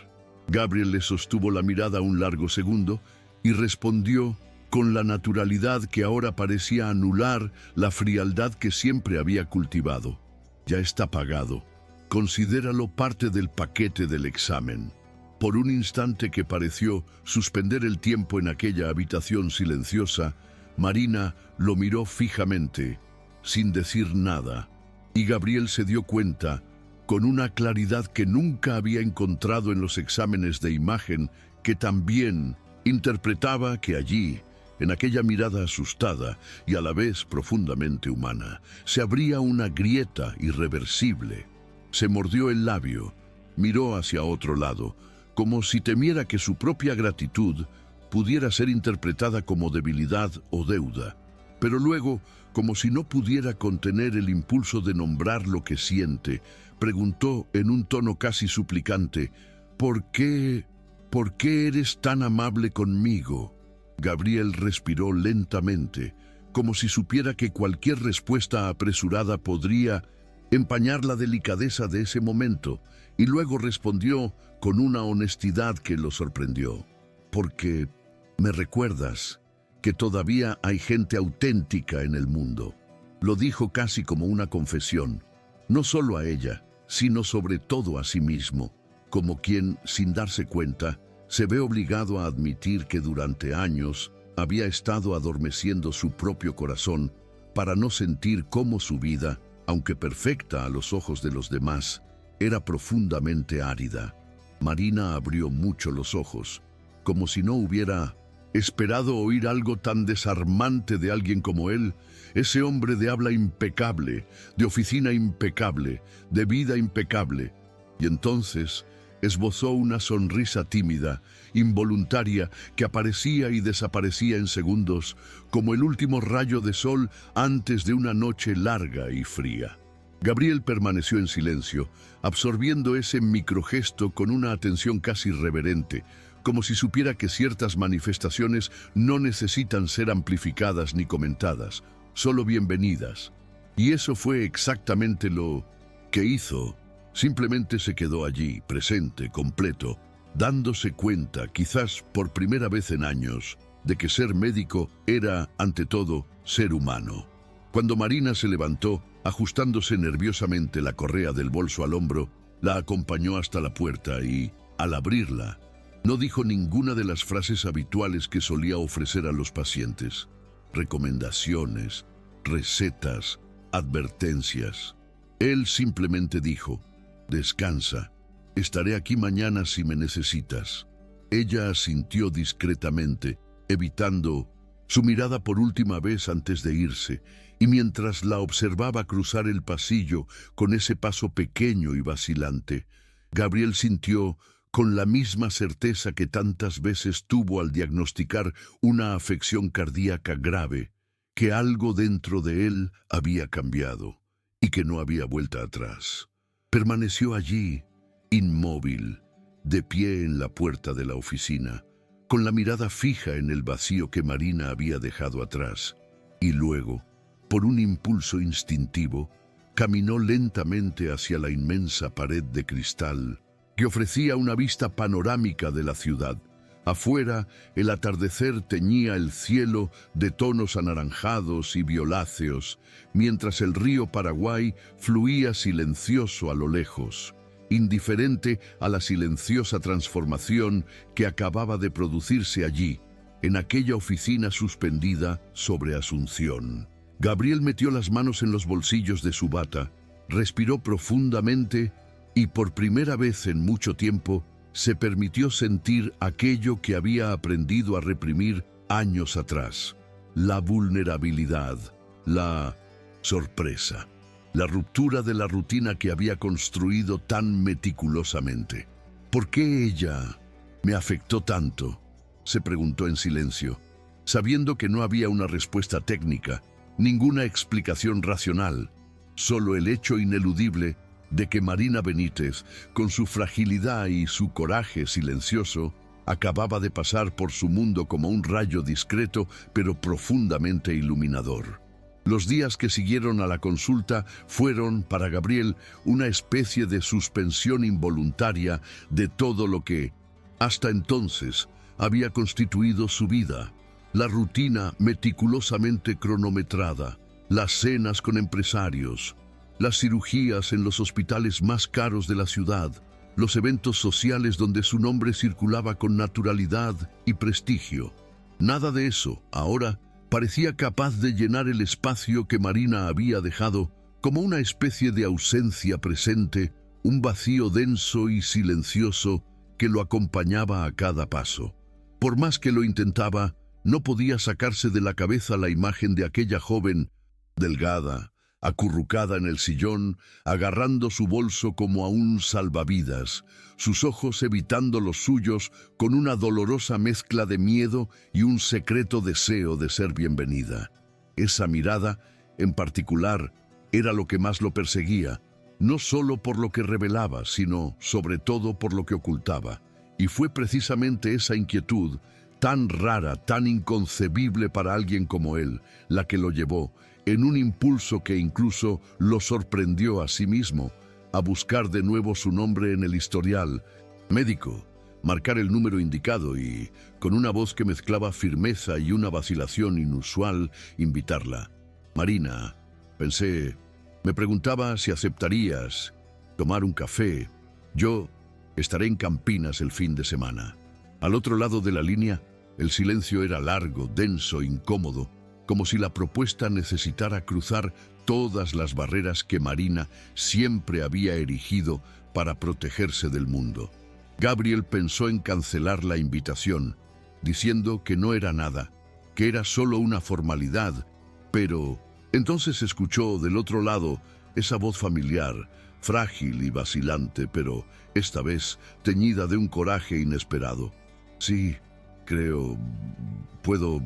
S1: Gabriel le sostuvo la mirada un largo segundo y respondió con la naturalidad que ahora parecía anular la frialdad que siempre había cultivado: «Ya está pagado. Considéralo parte del paquete del examen». Por un instante que pareció suspender el tiempo en aquella habitación silenciosa, Marina lo miró fijamente, sin decir nada, y Gabriel se dio cuenta, con una claridad que nunca había encontrado en los exámenes de imagen, que también interpretaba que allí, en aquella mirada asustada y a la vez profundamente humana, se abría una grieta irreversible. Se mordió el labio, miró hacia otro lado, como si temiera que su propia gratitud pudiera ser interpretada como debilidad o deuda. Pero luego, como si no pudiera contener el impulso de nombrar lo que siente, preguntó en un tono casi suplicante: ¿Por qué eres tan amable conmigo? Gabriel respiró lentamente, como si supiera que cualquier respuesta apresurada podría empañar la delicadeza de ese momento, y luego respondió con una honestidad que lo sorprendió: «Porque me recuerdas que todavía hay gente auténtica en el mundo». Lo dijo casi como una confesión, no solo a ella, sino sobre todo a sí mismo, como quien, sin darse cuenta, se ve obligado a admitir que durante años había estado adormeciendo su propio corazón para no sentir cómo su vida, aunque perfecta a los ojos de los demás, era profundamente árida. Marina abrió mucho los ojos, como si no hubiera esperado oír algo tan desarmante de alguien como él, ese hombre de habla impecable, de oficina impecable, de vida impecable. Y entonces esbozó una sonrisa tímida, involuntaria, que aparecía y desaparecía en segundos, como el último rayo de sol antes de una noche larga y fría. Gabriel permaneció en silencio, absorbiendo ese microgesto con una atención casi reverente, como si supiera que ciertas manifestaciones no necesitan ser amplificadas ni comentadas, solo bienvenidas. Y eso fue exactamente lo que hizo. Simplemente se quedó allí, presente, completo, dándose cuenta, quizás por primera vez en años, de que ser médico era, ante todo, ser humano. Cuando Marina se levantó, ajustándose nerviosamente la correa del bolso al hombro, la acompañó hasta la puerta y, al abrirla, no dijo ninguna de las frases habituales que solía ofrecer a los pacientes: recomendaciones, recetas, advertencias. Él simplemente dijo: «Descansa, estaré aquí mañana si me necesitas». Ella asintió discretamente, evitando su mirada por última vez antes de irse, y mientras la observaba cruzar el pasillo con ese paso pequeño y vacilante, Gabriel sintió, con la misma certeza que tantas veces tuvo al diagnosticar una afección cardíaca grave, que algo dentro de él había cambiado y que no había vuelta atrás. Permaneció allí, inmóvil, de pie en la puerta de la oficina, con la mirada fija en el vacío que Marina había dejado atrás, y luego, por un impulso instintivo, caminó lentamente hacia la inmensa pared de cristal que ofrecía una vista panorámica de la ciudad. Afuera, el atardecer teñía el cielo de tonos anaranjados y violáceos, mientras el río Paraguay fluía silencioso a lo lejos, indiferente a la silenciosa transformación que acababa de producirse allí, en aquella oficina suspendida sobre Asunción. Gabriel metió las manos en los bolsillos de su bata, respiró profundamente y por primera vez en mucho tiempo se permitió sentir aquello que había aprendido a reprimir años atrás: la vulnerabilidad, la sorpresa, la ruptura de la rutina que había construido tan meticulosamente. ¿Por qué ella me afectó tanto?, se preguntó en silencio, sabiendo que no había una respuesta técnica, ninguna explicación racional, solo el hecho ineludible de que Marina Benítez, con su fragilidad y su coraje silencioso, acababa de pasar por su mundo como un rayo discreto pero profundamente iluminador. Los días que siguieron a la consulta fueron, para Gabriel, una especie de suspensión involuntaria de todo lo que, hasta entonces, había constituido su vida: la rutina meticulosamente cronometrada, las cenas con empresarios, las cirugías en los hospitales más caros de la ciudad, los eventos sociales donde su nombre circulaba con naturalidad y prestigio. Nada de eso, ahora, parecía capaz de llenar el espacio que Marina había dejado, como una especie de ausencia presente, un vacío denso y silencioso que lo acompañaba a cada paso. Por más que lo intentaba, no podía sacarse de la cabeza la imagen de aquella joven, delgada, acurrucada en el sillón, agarrando su bolso como a un salvavidas, sus ojos evitando los suyos con una dolorosa mezcla de miedo y un secreto deseo de ser bienvenida. Esa mirada, en particular, era lo que más lo perseguía, no solo por lo que revelaba, sino, sobre todo, por lo que ocultaba. Y fue precisamente esa inquietud, tan rara, tan inconcebible para alguien como él, la que lo llevó, en un impulso que incluso lo sorprendió a sí mismo, a buscar de nuevo su nombre en el historial médico, marcar el número indicado y, con una voz que mezclaba firmeza y una vacilación inusual, invitarla. «Marina», pensé, «me preguntaba si aceptarías tomar un café. Yo estaré en Campinas el fin de semana». Al otro lado de la línea, el silencio era largo, denso, incómodo, como si la propuesta necesitara cruzar todas las barreras que Marina siempre había erigido para protegerse del mundo. Gabriel pensó en cancelar la invitación, diciendo que no era nada, que era solo una formalidad, pero entonces escuchó del otro lado esa voz familiar, frágil y vacilante, pero esta vez teñida de un coraje inesperado. «Sí, creo, puedo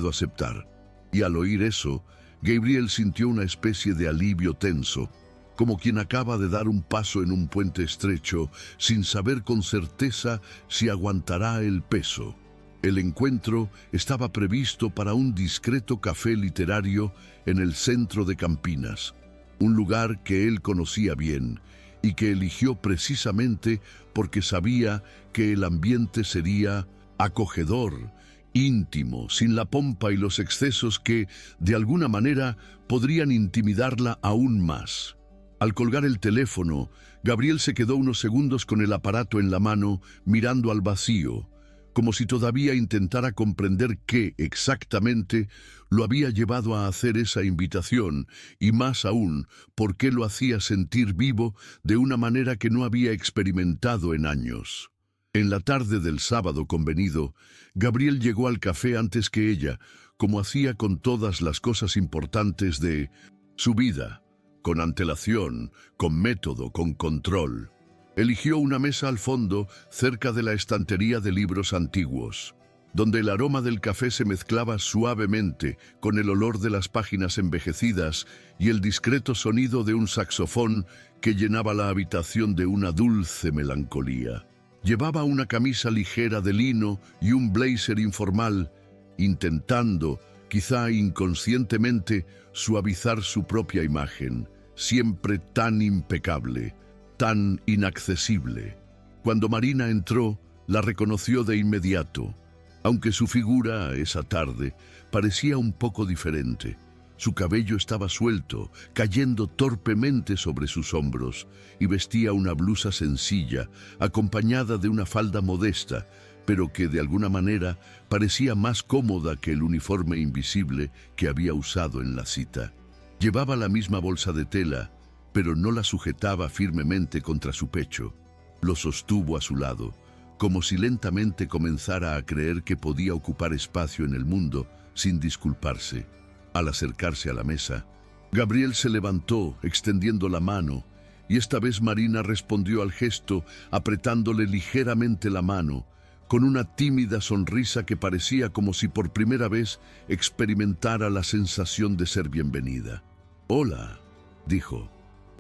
S1: aceptar». Y al oír eso, Gabriel sintió una especie de alivio tenso, como quien acaba de dar un paso en un puente estrecho sin saber con certeza si aguantará el peso. El encuentro estaba previsto para un discreto café literario en el centro de Campinas, un lugar que él conocía bien y que eligió precisamente porque sabía que el ambiente sería acogedor, íntimo, sin la pompa y los excesos que, de alguna manera, podrían intimidarla aún más. Al colgar el teléfono, Gabriel se quedó unos segundos con el aparato en la mano, mirando al vacío, como si todavía intentara comprender qué exactamente lo había llevado a hacer esa invitación, y más aún, por qué lo hacía sentir vivo de una manera que no había experimentado en años. En la tarde del sábado convenido, Gabriel llegó al café antes que ella, como hacía con todas las cosas importantes de su vida, con antelación, con método, con control. Eligió una mesa al fondo, cerca de la estantería de libros antiguos. donde el aroma del café se mezclaba suavemente con el olor de las páginas envejecidas y el discreto sonido de un saxofón que llenaba la habitación de una dulce melancolía. Llevaba una camisa ligera de lino y un blazer informal, intentando, quizá inconscientemente, suavizar su propia imagen, siempre tan impecable, tan inaccesible. Cuando Marina entró, la reconoció de inmediato, aunque su figura, esa tarde, parecía un poco diferente. Su cabello estaba suelto, cayendo torpemente sobre sus hombros, y vestía una blusa sencilla, acompañada de una falda modesta, pero que de alguna manera parecía más cómoda que el uniforme invisible que había usado en la cita. Llevaba la misma bolsa de tela, pero no la sujetaba firmemente contra su pecho. Lo sostuvo a su lado, como si lentamente comenzara a creer que podía ocupar espacio en el mundo sin disculparse. Al acercarse a la mesa, Gabriel se levantó, extendiendo la mano, y esta vez Marina respondió al gesto, apretándole ligeramente la mano, con una tímida sonrisa que parecía como si por primera vez experimentara la sensación de ser bienvenida. «Hola», dijo,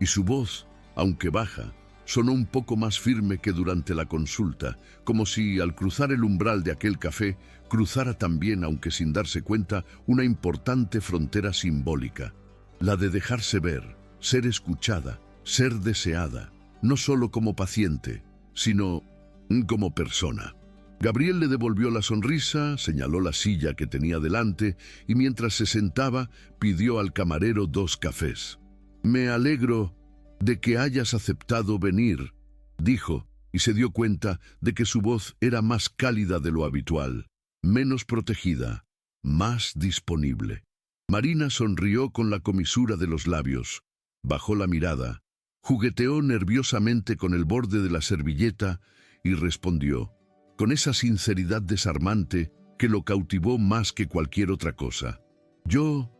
S1: y su voz, aunque baja, sonó un poco más firme que durante la consulta, como si al cruzar el umbral de aquel café cruzara también, aunque sin darse cuenta, una importante frontera simbólica, la de dejarse ver, ser escuchada, ser deseada, no solo como paciente, sino como persona. Gabriel le devolvió la sonrisa, señaló la silla que tenía delante y mientras se sentaba pidió al camarero 2 cafés. «Me alegro de que hayas aceptado venir», dijo, y se dio cuenta de que su voz era más cálida de lo habitual, menos protegida, más disponible. Marina sonrió con la comisura de los labios, bajó la mirada, jugueteó nerviosamente con el borde de la servilleta y respondió, con esa sinceridad desarmante que lo cautivó más que cualquier otra cosa. Yo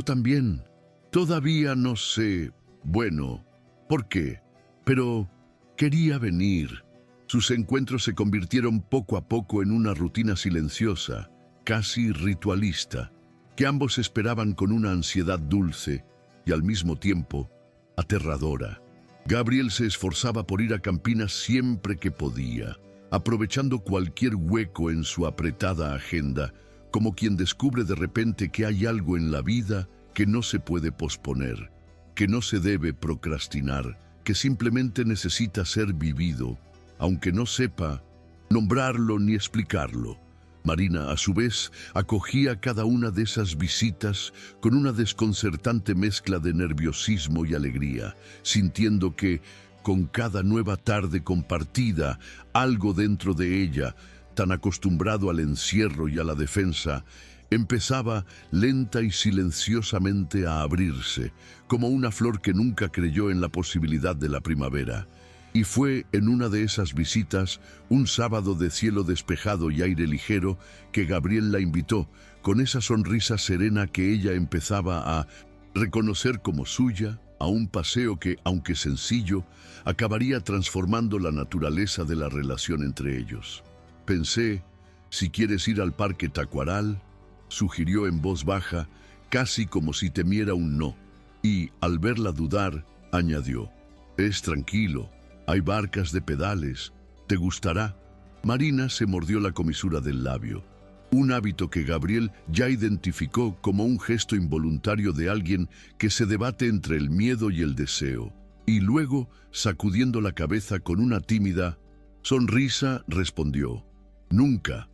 S1: también. Todavía no sé, bueno, ¿por qué? Pero quería venir». Sus encuentros se convirtieron poco a poco en una rutina silenciosa, casi ritualista, que ambos esperaban con una ansiedad dulce y al mismo tiempo aterradora. Gabriel se esforzaba por ir a Campinas siempre que podía, aprovechando cualquier hueco en su apretada agenda, como quien descubre de repente que hay algo en la vida que no se puede posponer, que no se debe procrastinar, que simplemente necesita ser vivido, aunque no sepa nombrarlo ni explicarlo. Marina, a su vez, acogía cada una de esas visitas con una desconcertante mezcla de nerviosismo y alegría, sintiendo que, con cada nueva tarde compartida, algo dentro de ella, tan acostumbrado al encierro y a la defensa, empezaba lenta y silenciosamente a abrirse, como una flor que nunca creyó en la posibilidad de la primavera. Y fue en una de esas visitas, un sábado de cielo despejado y aire ligero, que Gabriel la invitó, con esa sonrisa serena que ella empezaba a reconocer como suya, a un paseo que, aunque sencillo, acabaría transformando la naturaleza de la relación entre ellos. «Pensé, si quieres ir al Parque Tacuaral», sugirió en voz baja, casi como si temiera un no, y, al verla dudar, añadió, «Es tranquilo. Hay barcas de pedales. ¿Te gustará?» Marina se mordió la comisura del labio, un hábito que Gabriel ya identificó como un gesto involuntario de alguien que se debate entre el miedo y el deseo, y luego, sacudiendo la cabeza con una tímida sonrisa, respondió, «Nunca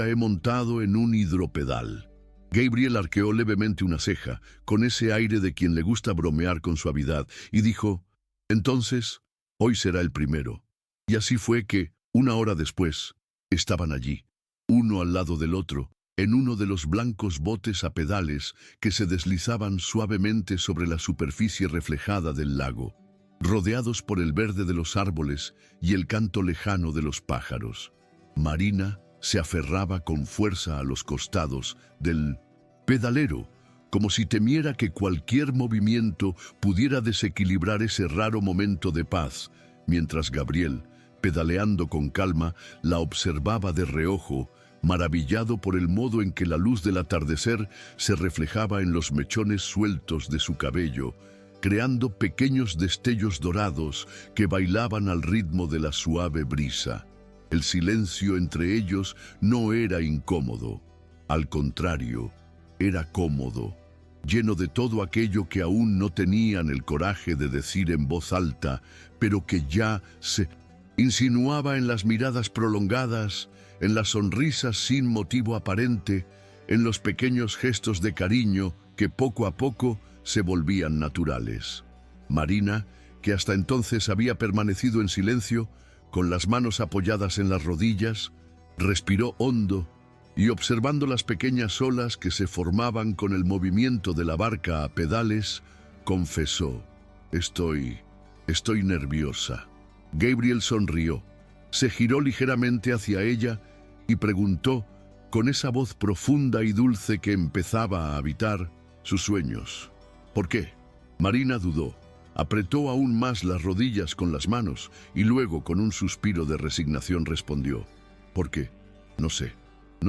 S1: he montado en un hidropedal». Gabriel arqueó levemente una ceja, con ese aire de quien le gusta bromear con suavidad, y dijo, «Entonces, hoy será el primero». Y así fue que, una hora después, estaban allí, uno al lado del otro, en uno de los blancos botes a pedales que se deslizaban suavemente sobre la superficie reflejada del lago, rodeados por el verde de los árboles y el canto lejano de los pájaros. Marina se aferraba con fuerza a los costados del pedalero, como si temiera que cualquier movimiento pudiera desequilibrar ese raro momento de paz, mientras Gabriel, pedaleando con calma, la observaba de reojo, maravillado por el modo en que la luz del atardecer se reflejaba en los mechones sueltos de su cabello, creando pequeños destellos dorados que bailaban al ritmo de la suave brisa. El silencio entre ellos no era incómodo, al contrario, era cómodo, lleno de todo aquello que aún no tenían el coraje de decir en voz alta, pero que ya se insinuaba en las miradas prolongadas, en las sonrisas sin motivo aparente, en los pequeños gestos de cariño que poco a poco se volvían naturales. Marina, que hasta entonces había permanecido en silencio, con las manos apoyadas en las rodillas, respiró hondo y, observando las pequeñas olas que se formaban con el movimiento de la barca a pedales, confesó: Estoy nerviosa. Gabriel sonrió, se giró ligeramente hacia ella y preguntó, con esa voz profunda y dulce que empezaba a habitar sus sueños: ¿por qué? Marina dudó, apretó aún más las rodillas con las manos y luego, con un suspiro de resignación, respondió: ¿por qué? No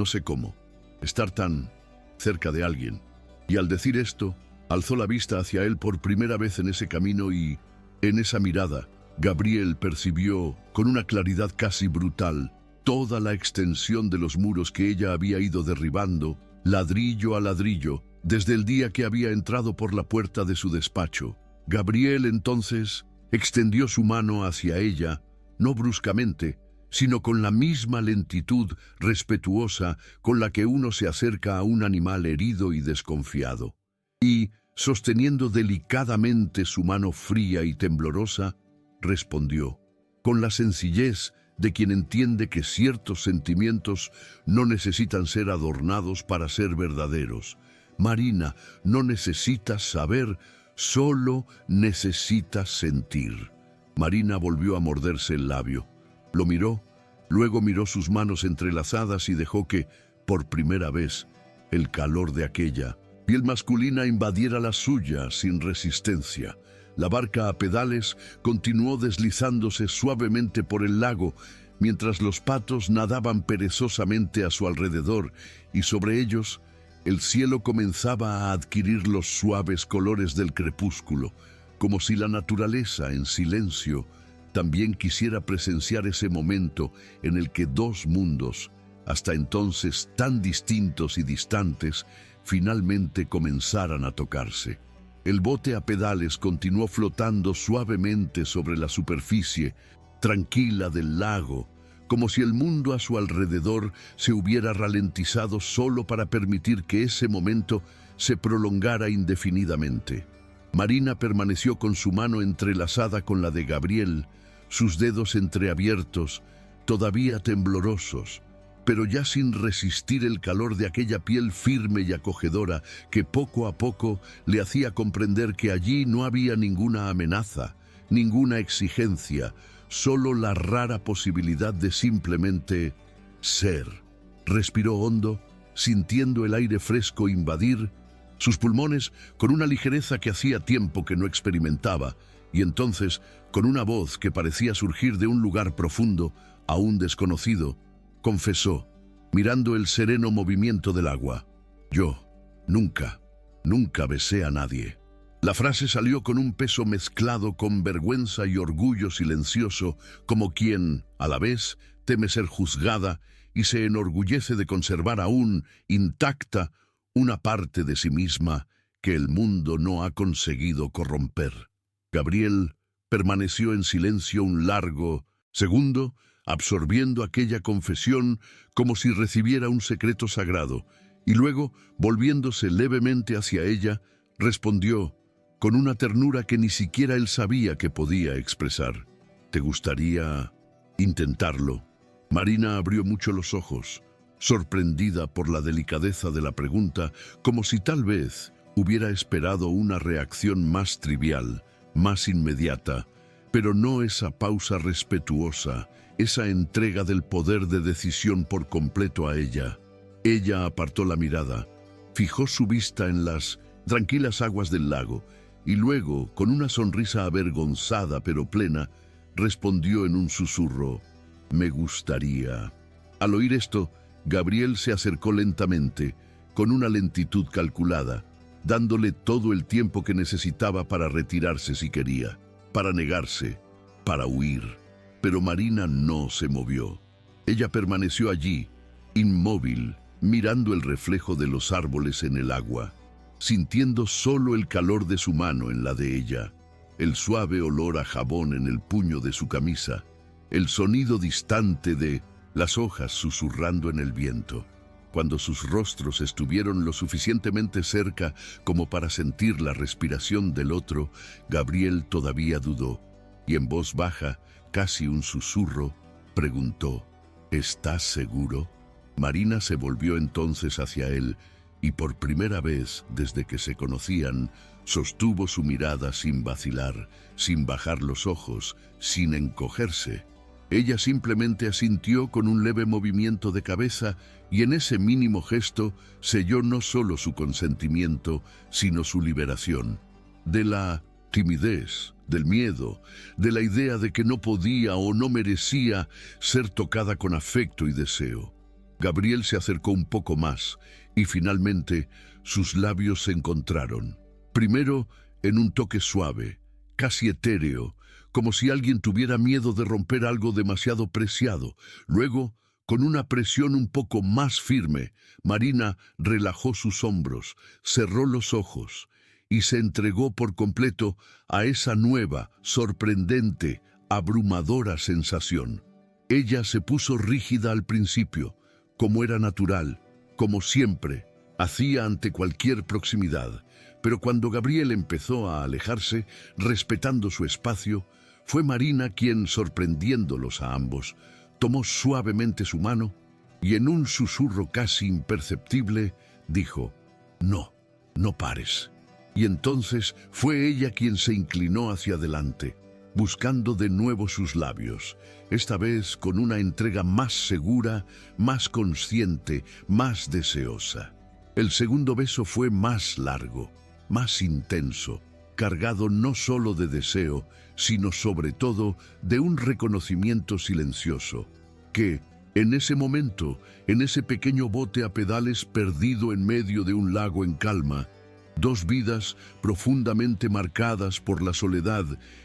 S1: sé cómo. Estar tan cerca de alguien. Y al decir esto, alzó la vista hacia él por primera vez en ese camino y, en esa mirada, Gabriel percibió, con una claridad casi brutal, toda la extensión de los muros que ella había ido derribando, ladrillo a ladrillo, desde el día que había entrado por la puerta de su despacho. Gabriel entonces extendió su mano hacia ella, no bruscamente, sino con la misma lentitud respetuosa con la que uno se acerca a un animal herido y desconfiado. Y, sosteniendo delicadamente su mano fría y temblorosa, respondió, con la sencillez de quien entiende que ciertos sentimientos no necesitan ser adornados para ser verdaderos: Marina, no necesitas saber, solo necesitas sentir. Marina volvió a morderse el labio. Lo miró, luego miró sus manos entrelazadas y dejó que, por primera vez, el calor de aquella piel masculina invadiera la suya sin resistencia. La barca a pedales continuó deslizándose suavemente por el lago, mientras los patos nadaban perezosamente a su alrededor, y sobre ellos el cielo comenzaba a adquirir los suaves colores del crepúsculo, como si la naturaleza, en silencio, también quisiera presenciar ese momento en el que dos mundos, hasta entonces tan distintos y distantes, finalmente comenzaran a tocarse. El bote a pedales continuó flotando suavemente sobre la superficie tranquila del lago, como si el mundo a su alrededor se hubiera ralentizado solo para permitir que ese momento se prolongara indefinidamente. Marina permaneció con su mano entrelazada con la de Gabriel, sus dedos entreabiertos, todavía temblorosos, pero ya sin resistir el calor de aquella piel firme y acogedora que poco a poco le hacía comprender que allí no había ninguna amenaza, ninguna exigencia, solo la rara posibilidad de simplemente ser. Respiró hondo, sintiendo el aire fresco invadir sus pulmones con una ligereza que hacía tiempo que no experimentaba, y entonces, con una voz que parecía surgir de un lugar profundo, aún desconocido, confesó, mirando el sereno movimiento del agua: yo nunca besé a nadie. La frase salió con un peso mezclado con vergüenza y orgullo silencioso, como quien, a la vez, teme ser juzgada y se enorgullece de conservar aún intacta una parte de sí misma que el mundo no ha conseguido corromper. Gabriel permaneció en silencio un largo segundo, absorbiendo aquella confesión como si recibiera un secreto sagrado, y luego, volviéndose levemente hacia ella, respondió, con una ternura que ni siquiera él sabía que podía expresar: ¿te gustaría intentarlo? Marina abrió mucho los ojos, sorprendida por la delicadeza de la pregunta, como si tal vez hubiera esperado una reacción más trivial, más inmediata, pero no esa pausa respetuosa, esa entrega del poder de decisión por completo a ella. Ella apartó la mirada, fijó su vista en las tranquilas aguas del lago y luego, con una sonrisa avergonzada pero plena, respondió en un susurro: me gustaría. Al oír esto, Gabriel se acercó lentamente, con una lentitud calculada, dándole todo el tiempo que necesitaba para retirarse si quería, para negarse, para huir. Pero Marina no se movió. Ella permaneció allí, inmóvil, mirando el reflejo de los árboles en el agua, sintiendo solo el calor de su mano en la de ella, el suave olor a jabón en el puño de su camisa, el sonido distante de las hojas susurrando en el viento. Cuando sus rostros estuvieron lo suficientemente cerca como para sentir la respiración del otro, Gabriel todavía dudó, y en voz baja, casi un susurro, preguntó: ¿estás seguro? Marina se volvió entonces hacia él, y por primera vez desde que se conocían, sostuvo su mirada sin vacilar, sin bajar los ojos, sin encogerse. Ella simplemente asintió con un leve movimiento de cabeza, y en ese mínimo gesto selló no solo su consentimiento, sino su liberación. De la timidez, del miedo, de la idea de que no podía o no merecía ser tocada con afecto y deseo. Gabriel se acercó un poco más, y finalmente sus labios se encontraron. Primero en un toque suave, casi etéreo, como si alguien tuviera miedo de romper algo demasiado preciado. Luego, con una presión un poco más firme, Marina relajó sus hombros, cerró los ojos y se entregó por completo a esa nueva, sorprendente, abrumadora sensación. Ella se puso rígida al principio, como era natural, como siempre hacía ante cualquier proximidad. Pero cuando Gabriel empezó a alejarse, respetando su espacio, fue Marina quien, sorprendiéndolos a ambos, tomó suavemente su mano y en un susurro casi imperceptible dijo: «No, no pares». Y entonces fue ella quien se inclinó hacia adelante, buscando de nuevo sus labios, esta vez con una entrega más segura, más consciente, más deseosa. El segundo beso fue más largo, más intenso, cargado no solo de deseo, sino sobre todo de un reconocimiento silencioso, que, en ese momento, en ese pequeño bote a pedales perdido en medio de un lago en calma, dos vidas profundamente marcadas por la soledad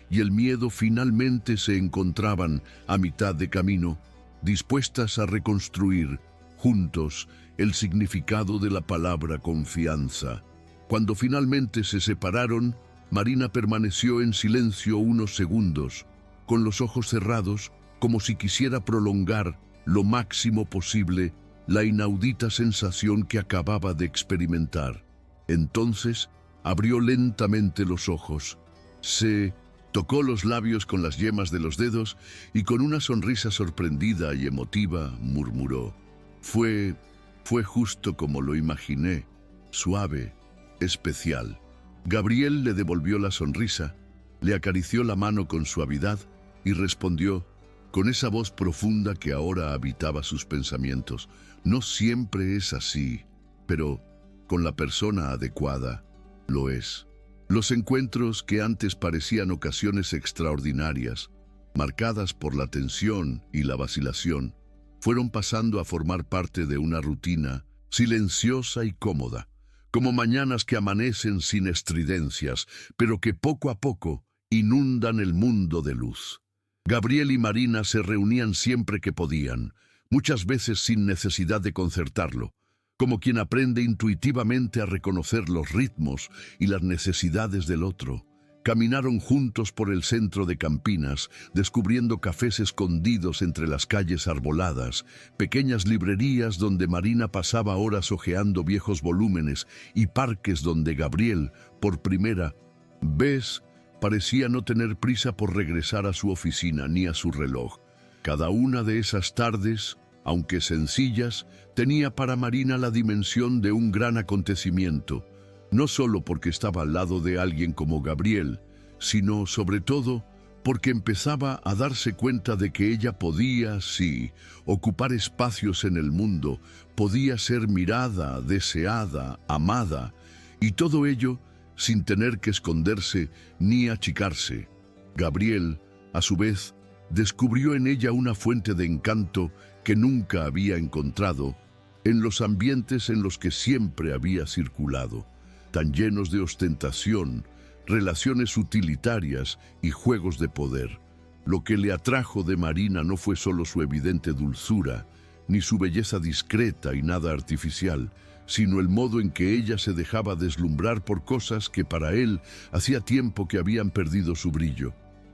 S1: y el miedo finalmente se encontraban a mitad de camino, dispuestas a reconstruir, juntos, el significado de la palabra confianza. Cuando finalmente se separaron, Marina permaneció en silencio unos segundos, con los ojos cerrados, como si quisiera prolongar lo máximo posible la inaudita sensación que acababa de experimentar. Entonces abrió lentamente los ojos, se tocó los labios con las yemas de los dedos y con una sonrisa sorprendida y emotiva murmuró: Fue justo como lo imaginé, suave, especial». Gabriel le devolvió la sonrisa, le acarició la mano con suavidad y respondió, con esa voz profunda que ahora habitaba sus pensamientos: «No siempre es así, pero con la persona adecuada lo es». Los encuentros que antes parecían ocasiones extraordinarias, marcadas por la tensión y la vacilación, fueron pasando a formar parte de una rutina silenciosa y cómoda, como mañanas que amanecen sin estridencias, pero que poco a poco inundan el mundo de luz. Gabriel y Marina se reunían siempre que podían, muchas veces sin necesidad de concertarlo, como quien aprende intuitivamente a reconocer los ritmos y las necesidades del otro. Caminaron juntos por el centro de Campinas, descubriendo cafés escondidos entre las calles arboladas, pequeñas librerías donde Marina pasaba horas hojeando viejos volúmenes y parques donde Gabriel, por primera vez, parecía no tener prisa por regresar a su oficina ni a su reloj. Cada una de esas tardes, aunque sencillas, tenía para Marina la dimensión de un gran acontecimiento, no solo porque estaba al lado de alguien como Gabriel, sino sobre todo porque empezaba a darse cuenta de que ella podía, sí, ocupar espacios en el mundo, podía ser mirada, deseada, amada, y todo ello sin tener que esconderse ni achicarse. Gabriel, a su vez, descubrió en ella una fuente de encanto que nunca había encontrado en los ambientes en los que siempre había circulado, tan llenos de ostentación, relaciones utilitarias y juegos de poder. Lo que le atrajo de Marina no fue solo su evidente dulzura, ni su belleza discreta y nada artificial, sino el modo en que ella se dejaba deslumbrar por cosas que para él hacía tiempo que habían perdido su brillo.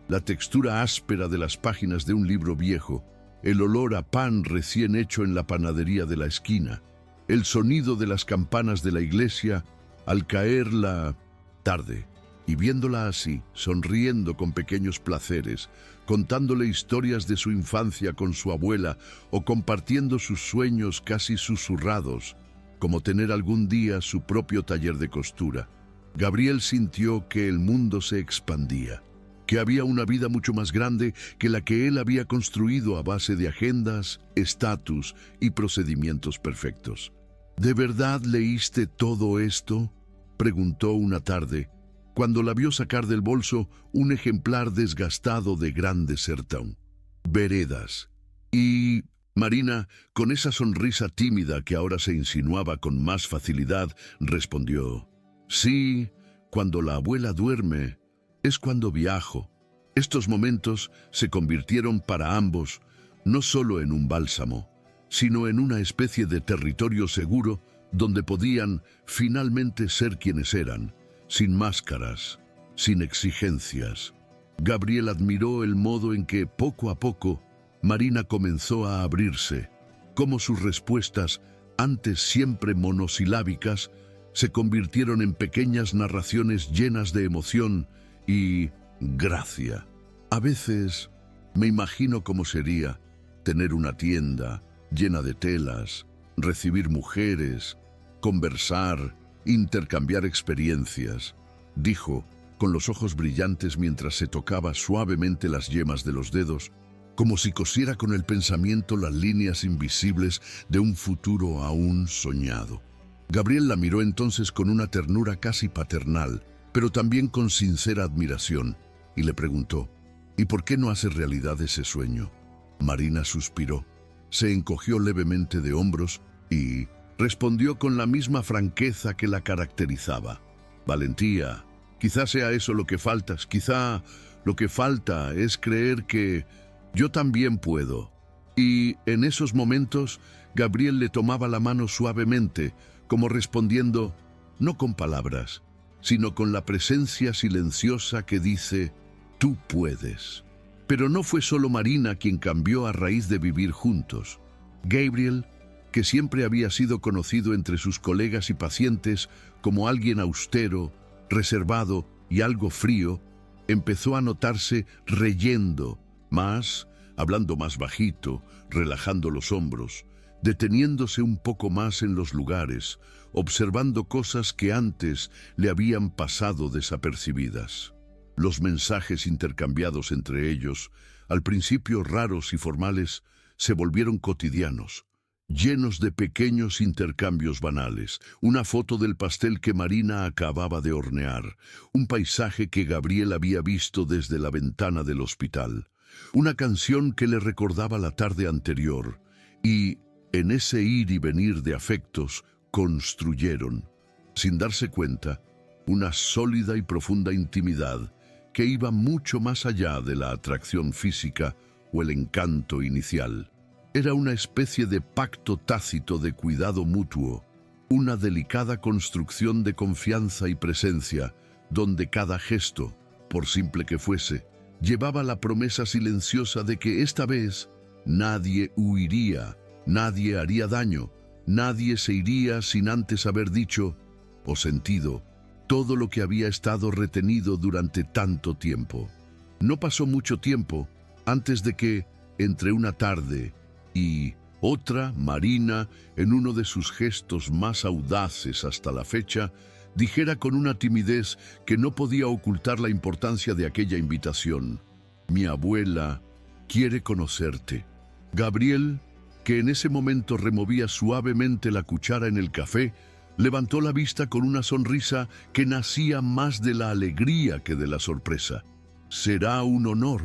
S1: La textura áspera de las páginas de un libro viejo, el olor a pan recién hecho en la panadería de la esquina, el sonido de las campanas de la iglesia al caer la tarde. Y viéndola así, sonriendo con pequeños placeres, contándole historias de su infancia con su abuela o compartiendo sus sueños casi susurrados, como tener algún día su propio taller de costura, Gabriel sintió que el mundo se expandía, que había una vida mucho más grande que la que él había construido a base de agendas, estatus y procedimientos perfectos. ¿De verdad leíste todo esto?, preguntó una tarde, cuando la vio sacar del bolso un ejemplar desgastado de Grande Sertón. Veredas. Y Marina, con esa sonrisa tímida que ahora se insinuaba con más facilidad, respondió: sí, cuando la abuela duerme, es cuando viajo. Estos momentos se convirtieron para ambos no solo en un bálsamo, sino en una especie de territorio seguro donde podían finalmente ser quienes eran, sin máscaras, sin exigencias. Gabriel admiró el modo en que, poco a poco, Marina comenzó a abrirse, cómo sus respuestas, antes siempre monosilábicas, se convirtieron en pequeñas narraciones llenas de emoción y gracia. A veces me imagino cómo sería tener una tienda llena de telas, recibir mujeres, conversar, intercambiar experiencias, dijo, con los ojos brillantes mientras se tocaba suavemente las yemas de los dedos, como si cosiera con el pensamiento las líneas invisibles de un futuro aún soñado. Gabriel la miró entonces con una ternura casi paternal, pero también con sincera admiración, y le preguntó: ¿y por qué no hace realidad ese sueño? Marina suspiró, se encogió levemente de hombros y respondió con la misma franqueza que la caracterizaba: valentía. Quizá sea eso lo que faltas, quizá lo que falta es creer que yo también puedo. Y en esos momentos, Gabriel le tomaba la mano suavemente, como respondiendo, no con palabras, sino con la presencia silenciosa que dice, tú puedes. Pero no fue solo Marina quien cambió a raíz de vivir juntos. Gabriel, que siempre había sido conocido entre sus colegas y pacientes como alguien austero, reservado y algo frío, empezó a notarse reyendo más, hablando más bajito, relajando los hombros, deteniéndose un poco más en los lugares, observando cosas que antes le habían pasado desapercibidas. Los mensajes intercambiados entre ellos, al principio raros y formales, se volvieron cotidianos, llenos de pequeños intercambios banales, una foto del pastel que Marina acababa de hornear, un paisaje que Gabriel había visto desde la ventana del hospital, una canción que le recordaba la tarde anterior, y en ese ir y venir de afectos construyeron, sin darse cuenta, una sólida y profunda intimidad que iba mucho más allá de la atracción física o el encanto inicial. Era una especie de pacto tácito de cuidado mutuo, una delicada construcción de confianza y presencia, donde cada gesto, por simple que fuese, llevaba la promesa silenciosa de que esta vez nadie huiría, nadie haría daño, nadie se iría sin antes haber dicho o sentido todo lo que había estado retenido durante tanto tiempo. No pasó mucho tiempo antes de que, entre una tarde y otra, Marina, en uno de sus gestos más audaces hasta la fecha, dijera con una timidez que no podía ocultar la importancia de aquella invitación: mi abuela quiere conocerte. Gabriel, que en ese momento removía suavemente la cuchara en el café, levantó la vista con una sonrisa que nacía más de la alegría que de la sorpresa. Será un honor,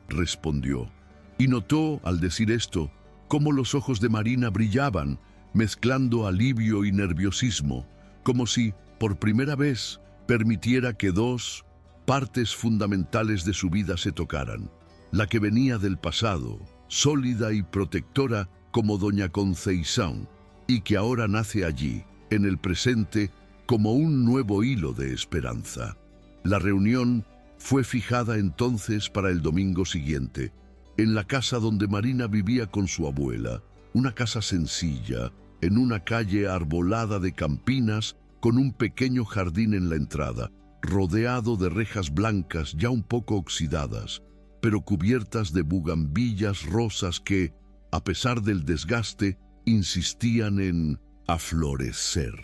S1: respondió, y notó, al decir esto, cómo los ojos de Marina brillaban, mezclando alivio y nerviosismo, como si, por primera vez, permitiera que dos partes fundamentales de su vida se tocaran. La que venía del pasado, sólida y protectora como doña Conceição, y que ahora nace allí, en el presente, como un nuevo hilo de esperanza. La reunión fue fijada entonces para el domingo siguiente, en la casa donde Marina vivía con su abuela, una casa sencilla, en una calle arbolada de campinas, con un pequeño jardín en la entrada, rodeado de rejas blancas ya un poco oxidadas, pero cubiertas de bugambillas rosas que, a pesar del desgaste, insistían en aflorecer.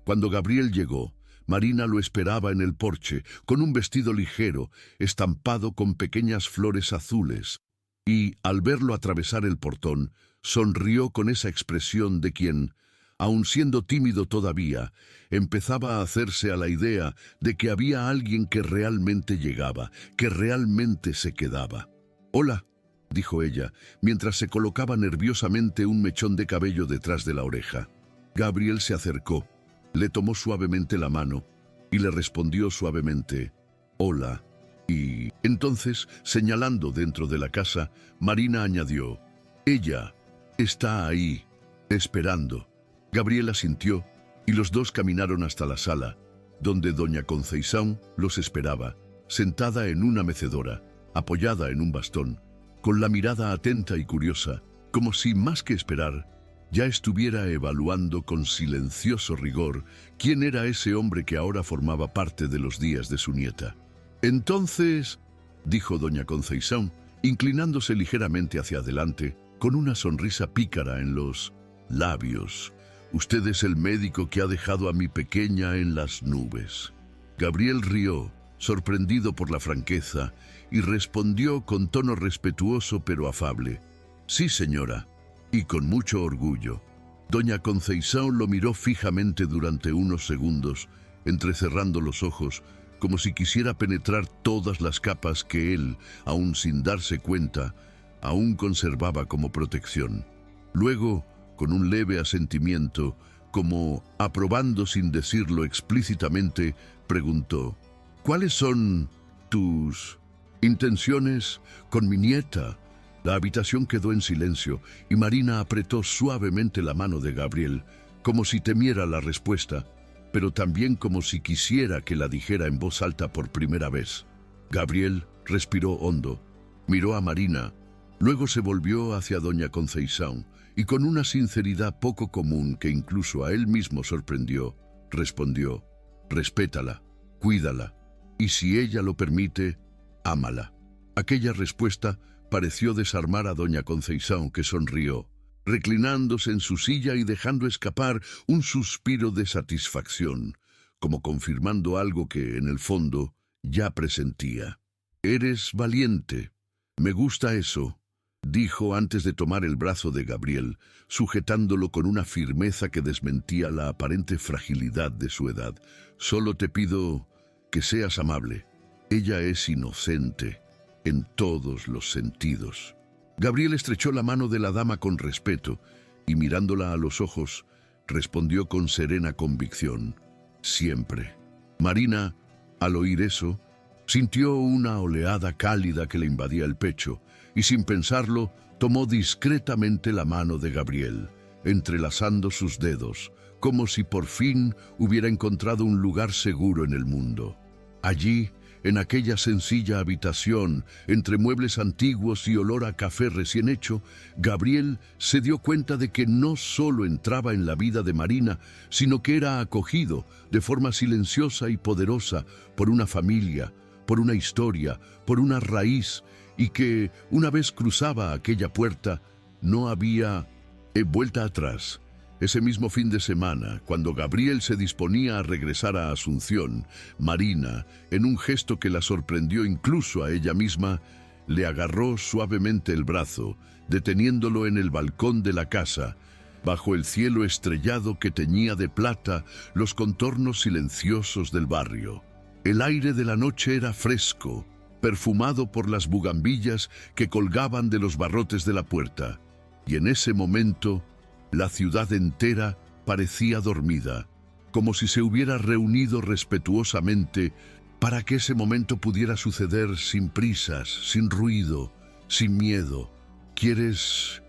S1: Cuando Gabriel llegó, Marina lo esperaba en el porche, con un vestido ligero, estampado con pequeñas flores azules, y, al verlo atravesar el portón, sonrió con esa expresión de quien, aun siendo tímido todavía, empezaba a hacerse a la idea de que había alguien que realmente llegaba, que realmente se quedaba. «Hola», dijo ella, mientras se colocaba nerviosamente un mechón de cabello detrás de la oreja. Gabriel se acercó, le tomó suavemente la mano y le respondió suavemente, «Hola». Y entonces, señalando dentro de la casa, Marina añadió, «Ella está ahí, esperando». Gabriel asintió y los dos caminaron hasta la sala, donde doña Conceição los esperaba, sentada en una mecedora, apoyada en un bastón, con la mirada atenta y curiosa, como si, más que esperar, ya estuviera evaluando con silencioso rigor quién era ese hombre que ahora formaba parte de los días de su nieta. «Entonces», dijo doña Conceição, inclinándose ligeramente hacia adelante, con una sonrisa pícara en los labios, «usted es el médico que ha dejado a mi pequeña en las nubes». Gabriel rió, sorprendido por la franqueza, y respondió con tono respetuoso pero afable, «Sí, señora», y con mucho orgullo. Doña Conceição lo miró fijamente durante unos segundos, entrecerrando los ojos, como si quisiera penetrar todas las capas que él, aún sin darse cuenta, aún conservaba como protección. Luego, con un leve asentimiento, como aprobando sin decirlo explícitamente, preguntó, «¿Cuáles son tus intenciones con mi nieta?» La habitación quedó en silencio y Marina apretó suavemente la mano de Gabriel, como si temiera la respuesta, pero también como si quisiera que la dijera en voz alta por primera vez. Gabriel respiró hondo, miró a Marina, luego se volvió hacia doña Conceição y con una sinceridad poco común que incluso a él mismo sorprendió, respondió, «Respétala, cuídala, y si ella lo permite, ámala». Aquella respuesta pareció desarmar a doña Conceição, que sonrió, reclinándose en su silla y dejando escapar un suspiro de satisfacción, como confirmando algo que, en el fondo, ya presentía. «Eres valiente. Me gusta eso», dijo antes de tomar el brazo de Gabriel, sujetándolo con una firmeza que desmentía la aparente fragilidad de su edad. «Solo te pido que seas amable. Ella es inocente en todos los sentidos». Gabriel estrechó la mano de la dama con respeto y, mirándola a los ojos, respondió con serena convicción, «Siempre». Marina, al oír eso, sintió una oleada cálida que le invadía el pecho y, sin pensarlo, tomó discretamente la mano de Gabriel, entrelazando sus dedos, como si por fin hubiera encontrado un lugar seguro en el mundo. Allí, en aquella sencilla habitación, entre muebles antiguos y olor a café recién hecho, Gabriel se dio cuenta de que no solo entraba en la vida de Marina, sino que era acogido de forma silenciosa y poderosa por una familia, por una historia, por una raíz, y que, una vez cruzaba aquella puerta, no había vuelta atrás. Ese mismo fin de semana, cuando Gabriel se disponía a regresar a Asunción, Marina, en un gesto que la sorprendió incluso a ella misma, le agarró suavemente el brazo, deteniéndolo en el balcón de la casa, bajo el cielo estrellado que teñía de plata los contornos silenciosos del barrio. El aire de la noche era fresco, perfumado por las bugambillas que colgaban de los barrotes de la puerta, y en ese momento La ciudad entera parecía dormida, como si se hubiera reunido respetuosamente para que ese momento pudiera suceder sin prisas, sin ruido, sin miedo. ¿Quieres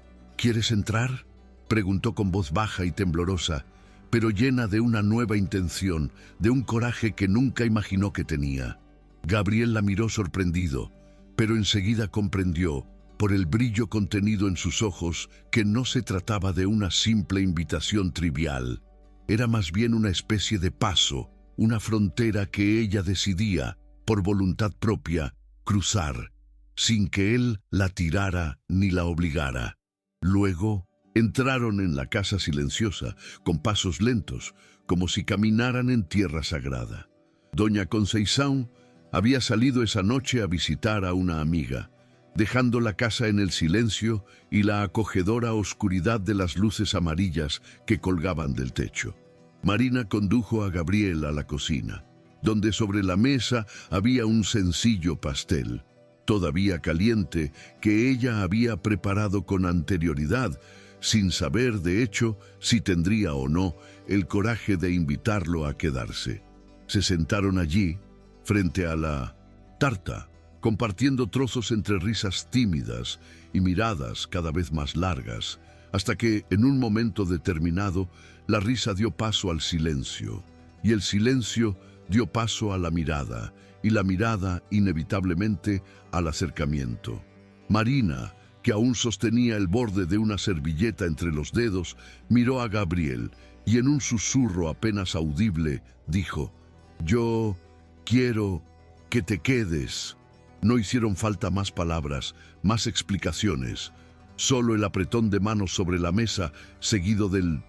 S1: entrar?», preguntó con voz baja y temblorosa, pero llena de una nueva intención, de un coraje que nunca imaginó que tenía. Gabriel la miró sorprendido, pero enseguida comprendió, por el brillo contenido en sus ojos, que no se trataba de una simple invitación trivial. Era más bien una especie de paso, una frontera que ella decidía, por voluntad propia, cruzar, sin que él la tirara ni la obligara. Luego entraron en la casa silenciosa, con pasos lentos, como si caminaran en tierra sagrada. Doña Conceição había salido esa noche a visitar a una amiga, dejando la casa en el silencio y la acogedora oscuridad de las luces amarillas que colgaban del techo. Marina condujo a Gabriel a la cocina, donde sobre la mesa había un sencillo pastel, todavía caliente, que ella había preparado con anterioridad, sin saber, de hecho, si tendría o no el coraje de invitarlo a quedarse. Se sentaron allí, frente a la tarta, compartiendo trozos entre risas tímidas y miradas cada vez más largas, hasta que, en un momento determinado, la risa dio paso al silencio, y el silencio dio paso a la mirada, y la mirada, inevitablemente, al acercamiento. Marina, que aún sostenía el borde de una servilleta entre los dedos, miró a Gabriel, y en un susurro apenas audible, dijo: «Yo quiero que te quedes». No hicieron falta más palabras, más explicaciones. Solo el apretón de manos sobre la mesa, seguido del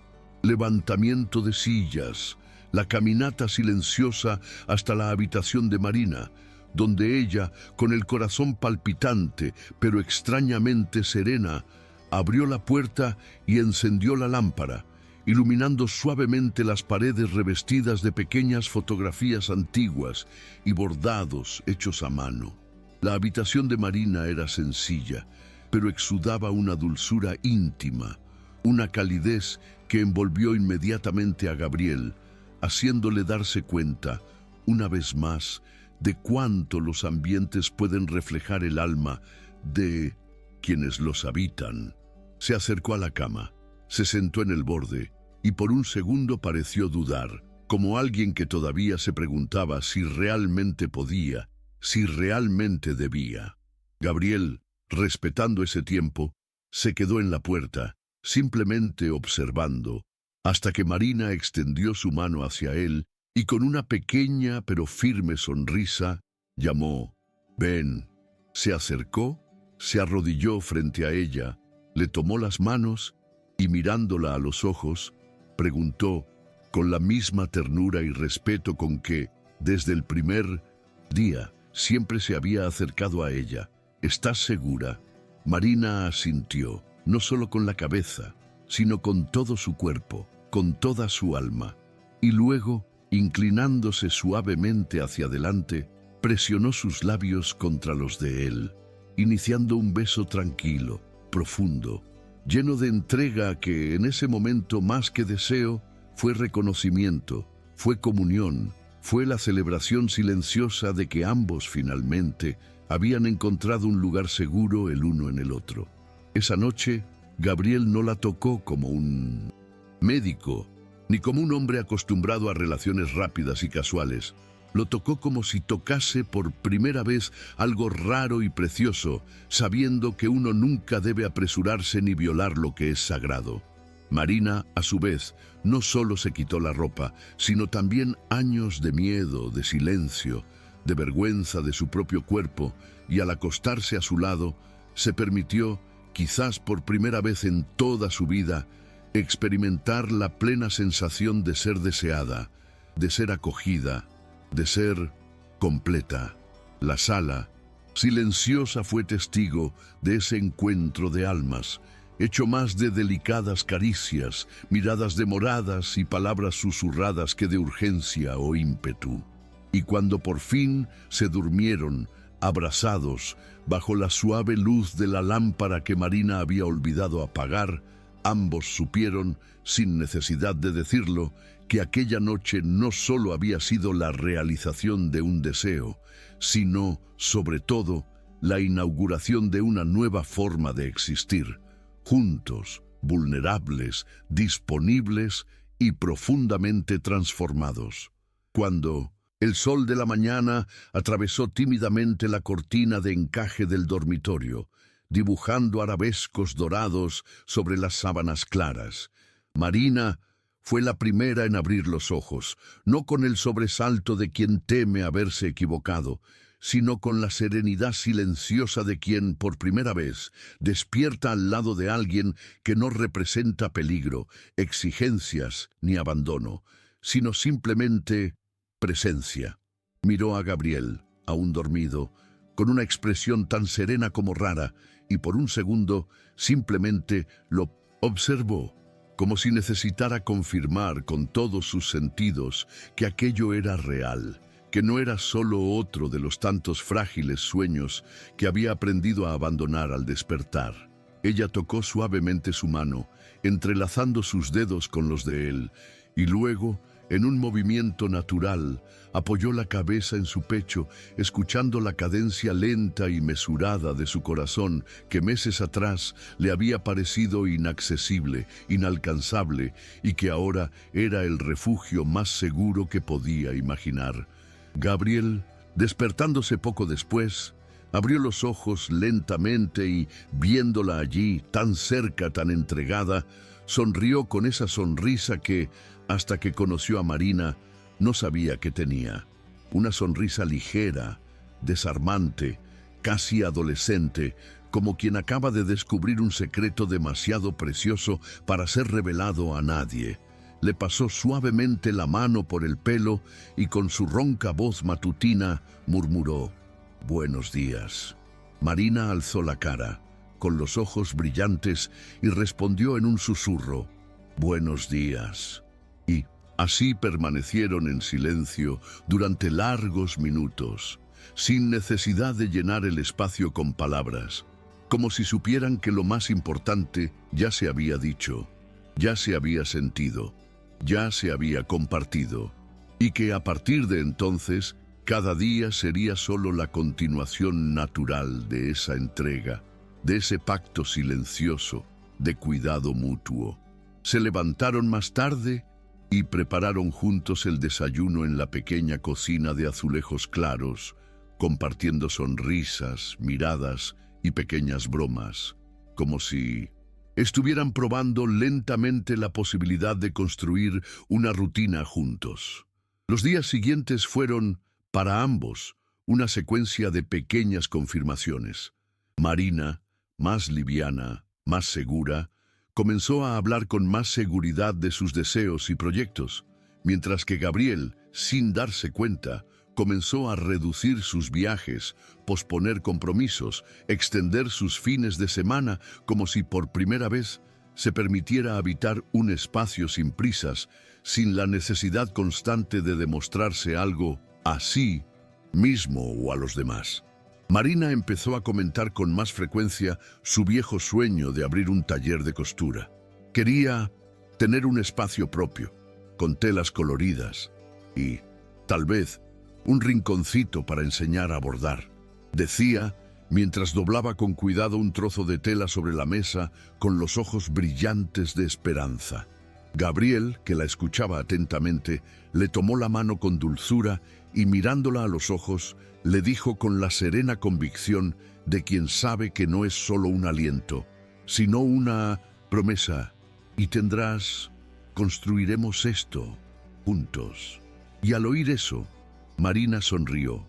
S1: levantamiento de sillas, la caminata silenciosa hasta la habitación de Marina, donde ella, con el corazón palpitante, pero extrañamente serena, abrió la puerta y encendió la lámpara, iluminando suavemente las paredes revestidas de pequeñas fotografías antiguas y bordados hechos a mano. La habitación de Marina era sencilla, pero exudaba una dulzura íntima, una calidez que envolvió inmediatamente a Gabriel, haciéndole darse cuenta, una vez más, de cuánto los ambientes pueden reflejar el alma de quienes los habitan. Se acercó a la cama, se sentó en el borde y por un segundo pareció dudar, como alguien que todavía se preguntaba si realmente podía, si realmente debía. Gabriel, respetando ese tiempo, se quedó en la puerta, simplemente observando, hasta que Marina extendió su mano hacia él y con una pequeña pero firme sonrisa llamó: «Ven». Se acercó, se arrodilló frente a ella, le tomó las manos y mirándola a los ojos, preguntó con la misma ternura y respeto con que, desde el primer día, siempre se había acercado a ella: «¿Estás segura?». Marina asintió, no solo con la cabeza, sino con todo su cuerpo, con toda su alma. Y luego, inclinándose suavemente hacia adelante, presionó sus labios contra los de él, iniciando un beso tranquilo, profundo, lleno de entrega que, en ese momento más que deseo, fue reconocimiento, fue comunión, fue la celebración silenciosa de que ambos finalmente habían encontrado un lugar seguro el uno en el otro. Esa noche, Gabriel no la tocó como un médico, ni como un hombre acostumbrado a relaciones rápidas y casuales. Lo tocó como si tocase por primera vez algo raro y precioso, sabiendo que uno nunca debe apresurarse ni violar lo que es sagrado. Marina, a su vez, no solo se quitó la ropa, sino también años de miedo, de silencio, de vergüenza de su propio cuerpo, y al acostarse a su lado, se permitió, quizás por primera vez en toda su vida, experimentar la plena sensación de ser deseada, de ser acogida, de ser completa. La sala, silenciosa, fue testigo de ese encuentro de almas, hecho más de delicadas caricias, miradas demoradas y palabras susurradas que de urgencia o ímpetu. Y cuando por fin se durmieron, abrazados, bajo la suave luz de la lámpara que Marina había olvidado apagar, Ambos supieron, sin necesidad de decirlo, que aquella noche no solo había sido la realización de un deseo, sino, sobre todo, la inauguración de una nueva forma de existir, juntos, vulnerables, disponibles y profundamente transformados. Cuando el sol de la mañana atravesó tímidamente la cortina de encaje del dormitorio, dibujando arabescos dorados sobre las sábanas claras, Marina fue la primera en abrir los ojos, no con el sobresalto de quien teme haberse equivocado, sino con la serenidad silenciosa de quien, por primera vez, despierta al lado de alguien que no representa peligro, exigencias ni abandono, sino simplemente presencia. Miró a Gabriel, aún dormido, con una expresión tan serena como rara, y por un segundo simplemente lo observó, como si necesitara confirmar con todos sus sentidos que aquello era real, que no era solo otro de los tantos frágiles sueños que había aprendido a abandonar al despertar. Ella tocó suavemente su mano, entrelazando sus dedos con los de él, y luego, en un movimiento natural, apoyó la cabeza en su pecho, escuchando la cadencia lenta y mesurada de su corazón que meses atrás le había parecido inaccesible, inalcanzable, y que ahora era el refugio más seguro que podía imaginar. Gabriel, despertándose poco después, abrió los ojos lentamente y, viéndola allí, tan cerca, tan entregada, sonrió con esa sonrisa que, hasta que conoció a Marina, no sabía que tenía. Una sonrisa ligera, desarmante, casi adolescente, como quien acaba de descubrir un secreto demasiado precioso para ser revelado a nadie. Le pasó suavemente la mano por el pelo y con su ronca voz matutina murmuró: «Buenos días». Marina alzó la cara, con los ojos brillantes, y respondió en un susurro: «Buenos días». Y así permanecieron en silencio durante largos minutos, sin necesidad de llenar el espacio con palabras, como si supieran que lo más importante ya se había dicho, ya se había sentido, ya se había compartido, y que a partir de entonces cada día sería solo la continuación natural de esa entrega, de ese pacto silencioso, de cuidado mutuo. Se levantaron más tarde y prepararon juntos el desayuno en la pequeña cocina de azulejos claros, compartiendo sonrisas, miradas y pequeñas bromas, como si estuvieran probando lentamente la posibilidad de construir una rutina juntos. Los días siguientes fueron, para ambos, una secuencia de pequeñas confirmaciones. Marina, más liviana, más segura, comenzó a hablar con más seguridad de sus deseos y proyectos, mientras que Gabriel, sin darse cuenta, comenzó a reducir sus viajes, posponer compromisos, extender sus fines de semana, como si por primera vez se permitiera habitar un espacio sin prisas, sin la necesidad constante de demostrarse algo a sí mismo o a los demás. Marina empezó a comentar con más frecuencia su viejo sueño de abrir un taller de costura. Quería tener un espacio propio, con telas coloridas y, tal vez, un rinconcito para enseñar a bordar. Decía, mientras doblaba con cuidado un trozo de tela sobre la mesa, con los ojos brillantes de esperanza. Gabriel, que la escuchaba atentamente, le tomó la mano con dulzura y, mirándola a los ojos, le dijo con la serena convicción de quien sabe que no es solo un aliento, sino una promesa: «Y construiremos esto juntos». Y al oír eso, Marina sonrió,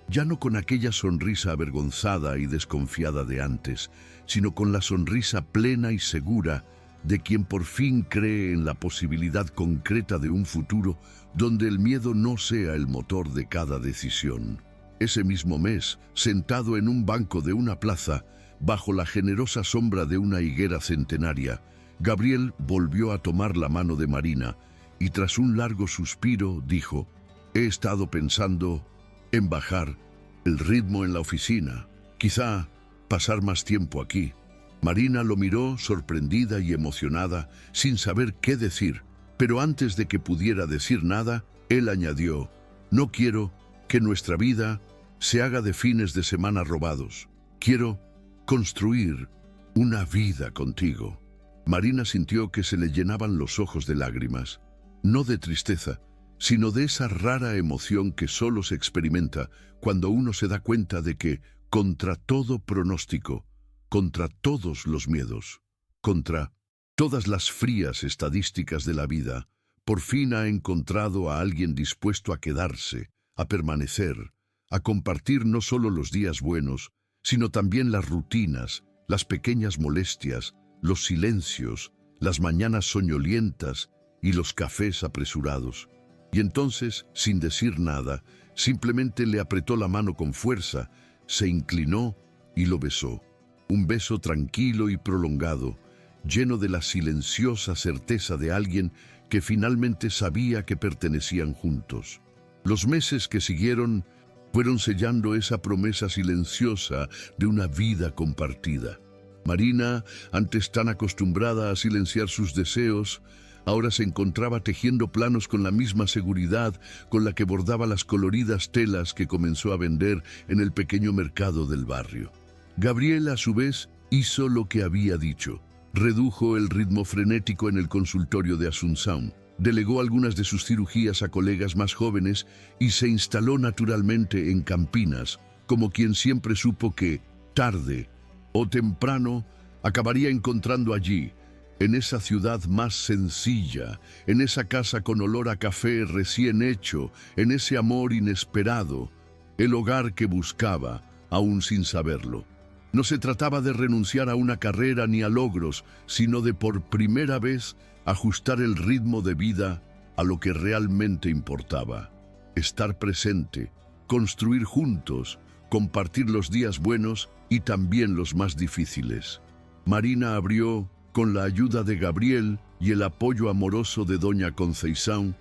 S1: ya no con aquella sonrisa avergonzada y desconfiada de antes, sino con la sonrisa plena y segura de quien por fin cree en la posibilidad concreta de un futuro donde el miedo no sea el motor de cada decisión. Ese mismo mes, sentado en un banco de una plaza, bajo la generosa sombra de una higuera centenaria, Gabriel volvió a tomar la mano de Marina y, tras un largo suspiro, dijo: «He estado pensando en bajar el ritmo en la oficina, quizá pasar más tiempo aquí». Marina lo miró sorprendida y emocionada, sin saber qué decir, pero antes de que pudiera decir nada, él añadió: «No quiero que nuestra vida se haga de fines de semana robados. Quiero construir una vida contigo». Marina sintió que se le llenaban los ojos de lágrimas, no de tristeza, sino de esa rara emoción que solo se experimenta cuando uno se da cuenta de que, contra todo pronóstico, contra todos los miedos, contra todas las frías estadísticas de la vida, por fin ha encontrado a alguien dispuesto a quedarse, a permanecer, a compartir no solo los días buenos, sino también las rutinas, las pequeñas molestias, los silencios, las mañanas soñolientas y los cafés apresurados. Y entonces, sin decir nada, simplemente le apretó la mano con fuerza, se inclinó y lo besó. Un beso tranquilo y prolongado, lleno de la silenciosa certeza de alguien que finalmente sabía que pertenecían juntos. Los meses que siguieron fueron sellando esa promesa silenciosa de una vida compartida. Marina, antes tan acostumbrada a silenciar sus deseos, ahora se encontraba tejiendo planos con la misma seguridad con la que bordaba las coloridas telas que comenzó a vender en el pequeño mercado del barrio. Gabriel, a su vez, hizo lo que había dicho. Redujo el ritmo frenético en el consultorio de Asunción, delegó algunas de sus cirugías a colegas más jóvenes y se instaló naturalmente en Campinas, como quien siempre supo que, tarde o temprano, acabaría encontrando allí, en esa ciudad más sencilla, en esa casa con olor a café recién hecho, en ese amor inesperado, el hogar que buscaba, aún sin saberlo. No se trataba de renunciar a una carrera ni a logros, sino de por primera vez ajustar el ritmo de vida a lo que realmente importaba. Estar presente, construir juntos, compartir los días buenos y también los más difíciles. Marina abrió, con la ayuda de Gabriel y el apoyo amoroso de doña Conceição,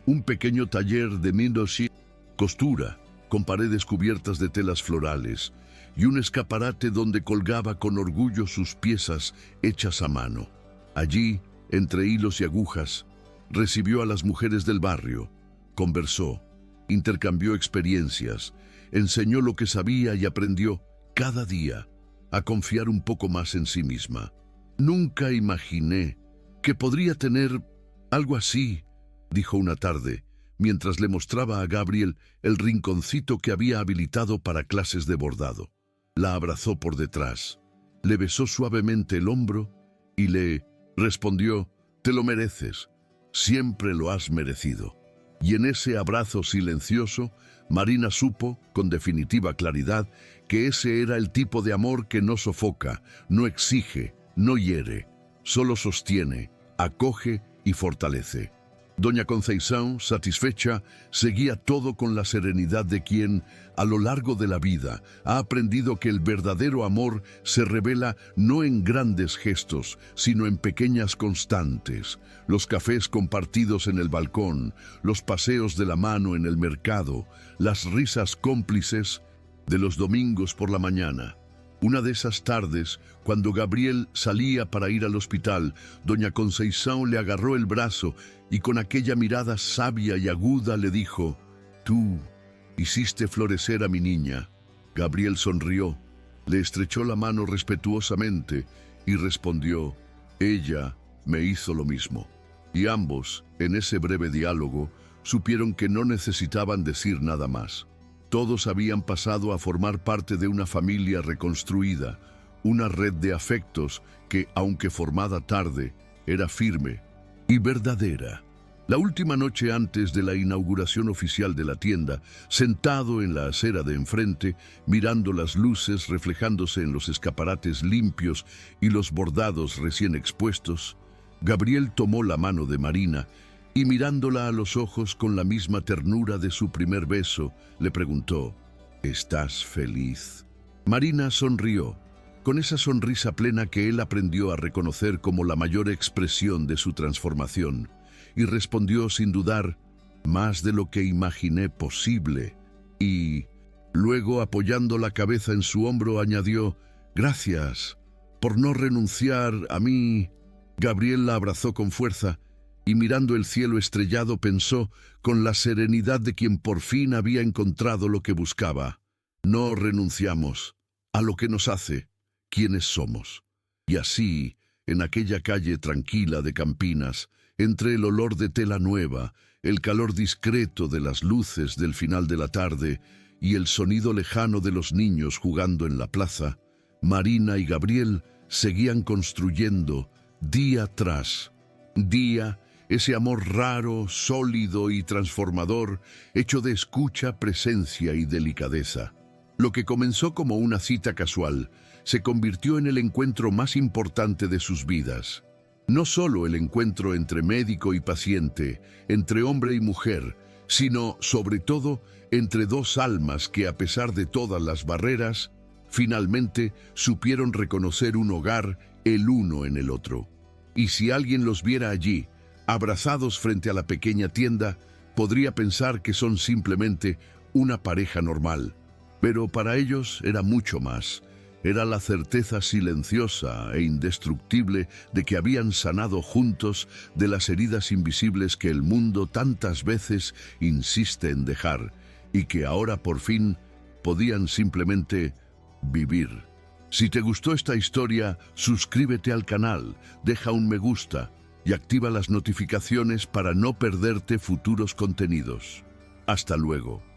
S1: un pequeño taller de mindoshi, costura, con paredes cubiertas de telas florales, y un escaparate donde colgaba con orgullo sus piezas hechas a mano. Allí, entre hilos y agujas, recibió a las mujeres del barrio, conversó, intercambió experiencias, enseñó lo que sabía y aprendió, cada día, a confiar un poco más en sí misma. «Nunca imaginé que podría tener algo así», dijo una tarde, mientras le mostraba a Gabriel el rinconcito que había habilitado para clases de bordado. La abrazó por detrás, le besó suavemente el hombro y le respondió: «Te lo mereces, siempre lo has merecido». Y en ese abrazo silencioso, Marina supo, con definitiva claridad, que ese era el tipo de amor que no sofoca, no exige, no hiere, solo sostiene, acoge y fortalece. Doña Conceição, satisfecha, seguía todo con la serenidad de quien, a lo largo de la vida, ha aprendido que el verdadero amor se revela no en grandes gestos, sino en pequeñas constantes. Los cafés compartidos en el balcón, los paseos de la mano en el mercado, las risas cómplices de los domingos por la mañana. Una de esas tardes, cuando Gabriel salía para ir al hospital, doña Conceição le agarró el brazo y con aquella mirada sabia y aguda le dijo: «Tú hiciste florecer a mi niña». Gabriel sonrió, le estrechó la mano respetuosamente y respondió: «Ella me hizo lo mismo». Y ambos, en ese breve diálogo, supieron que no necesitaban decir nada más. Todos habían pasado a formar parte de una familia reconstruida, una red de afectos que, aunque formada tarde, era firme y verdadera. La última noche antes de la inauguración oficial de la tienda, sentado en la acera de enfrente, mirando las luces reflejándose en los escaparates limpios y los bordados recién expuestos, Gabriel tomó la mano de Marina y mirándola a los ojos con la misma ternura de su primer beso, le preguntó: «¿Estás feliz?». Marina sonrió, con esa sonrisa plena que él aprendió a reconocer como la mayor expresión de su transformación, y respondió sin dudar: «Más de lo que imaginé posible». Y luego, apoyando la cabeza en su hombro, añadió: «Gracias por no renunciar a mí. Gabriel la abrazó con fuerza y mirando el cielo estrellado pensó con la serenidad de quien por fin había encontrado lo que buscaba. No renunciamos a lo que nos hace quienes somos. Y así, en aquella calle tranquila de Campinas, entre el olor de tela nueva, el calor discreto de las luces del final de la tarde y el sonido lejano de los niños jugando en la plaza, Marina y Gabriel seguían construyendo día tras día ese amor raro, sólido y transformador, hecho de escucha, presencia y delicadeza. Lo que comenzó como una cita casual se convirtió en el encuentro más importante de sus vidas. No solo el encuentro entre médico y paciente, entre hombre y mujer, sino, sobre todo, entre dos almas que, a pesar de todas las barreras, finalmente supieron reconocer un hogar el uno en el otro. Y si alguien los viera allí, abrazados frente a la pequeña tienda, podría pensar que son simplemente una pareja normal. Pero para ellos era mucho más. Era la certeza silenciosa e indestructible de que habían sanado juntos de las heridas invisibles que el mundo tantas veces insiste en dejar y que ahora por fin podían simplemente vivir. Si te gustó esta historia, suscríbete al canal, deja un me gusta y activa las notificaciones para no perderte futuros contenidos. Hasta luego.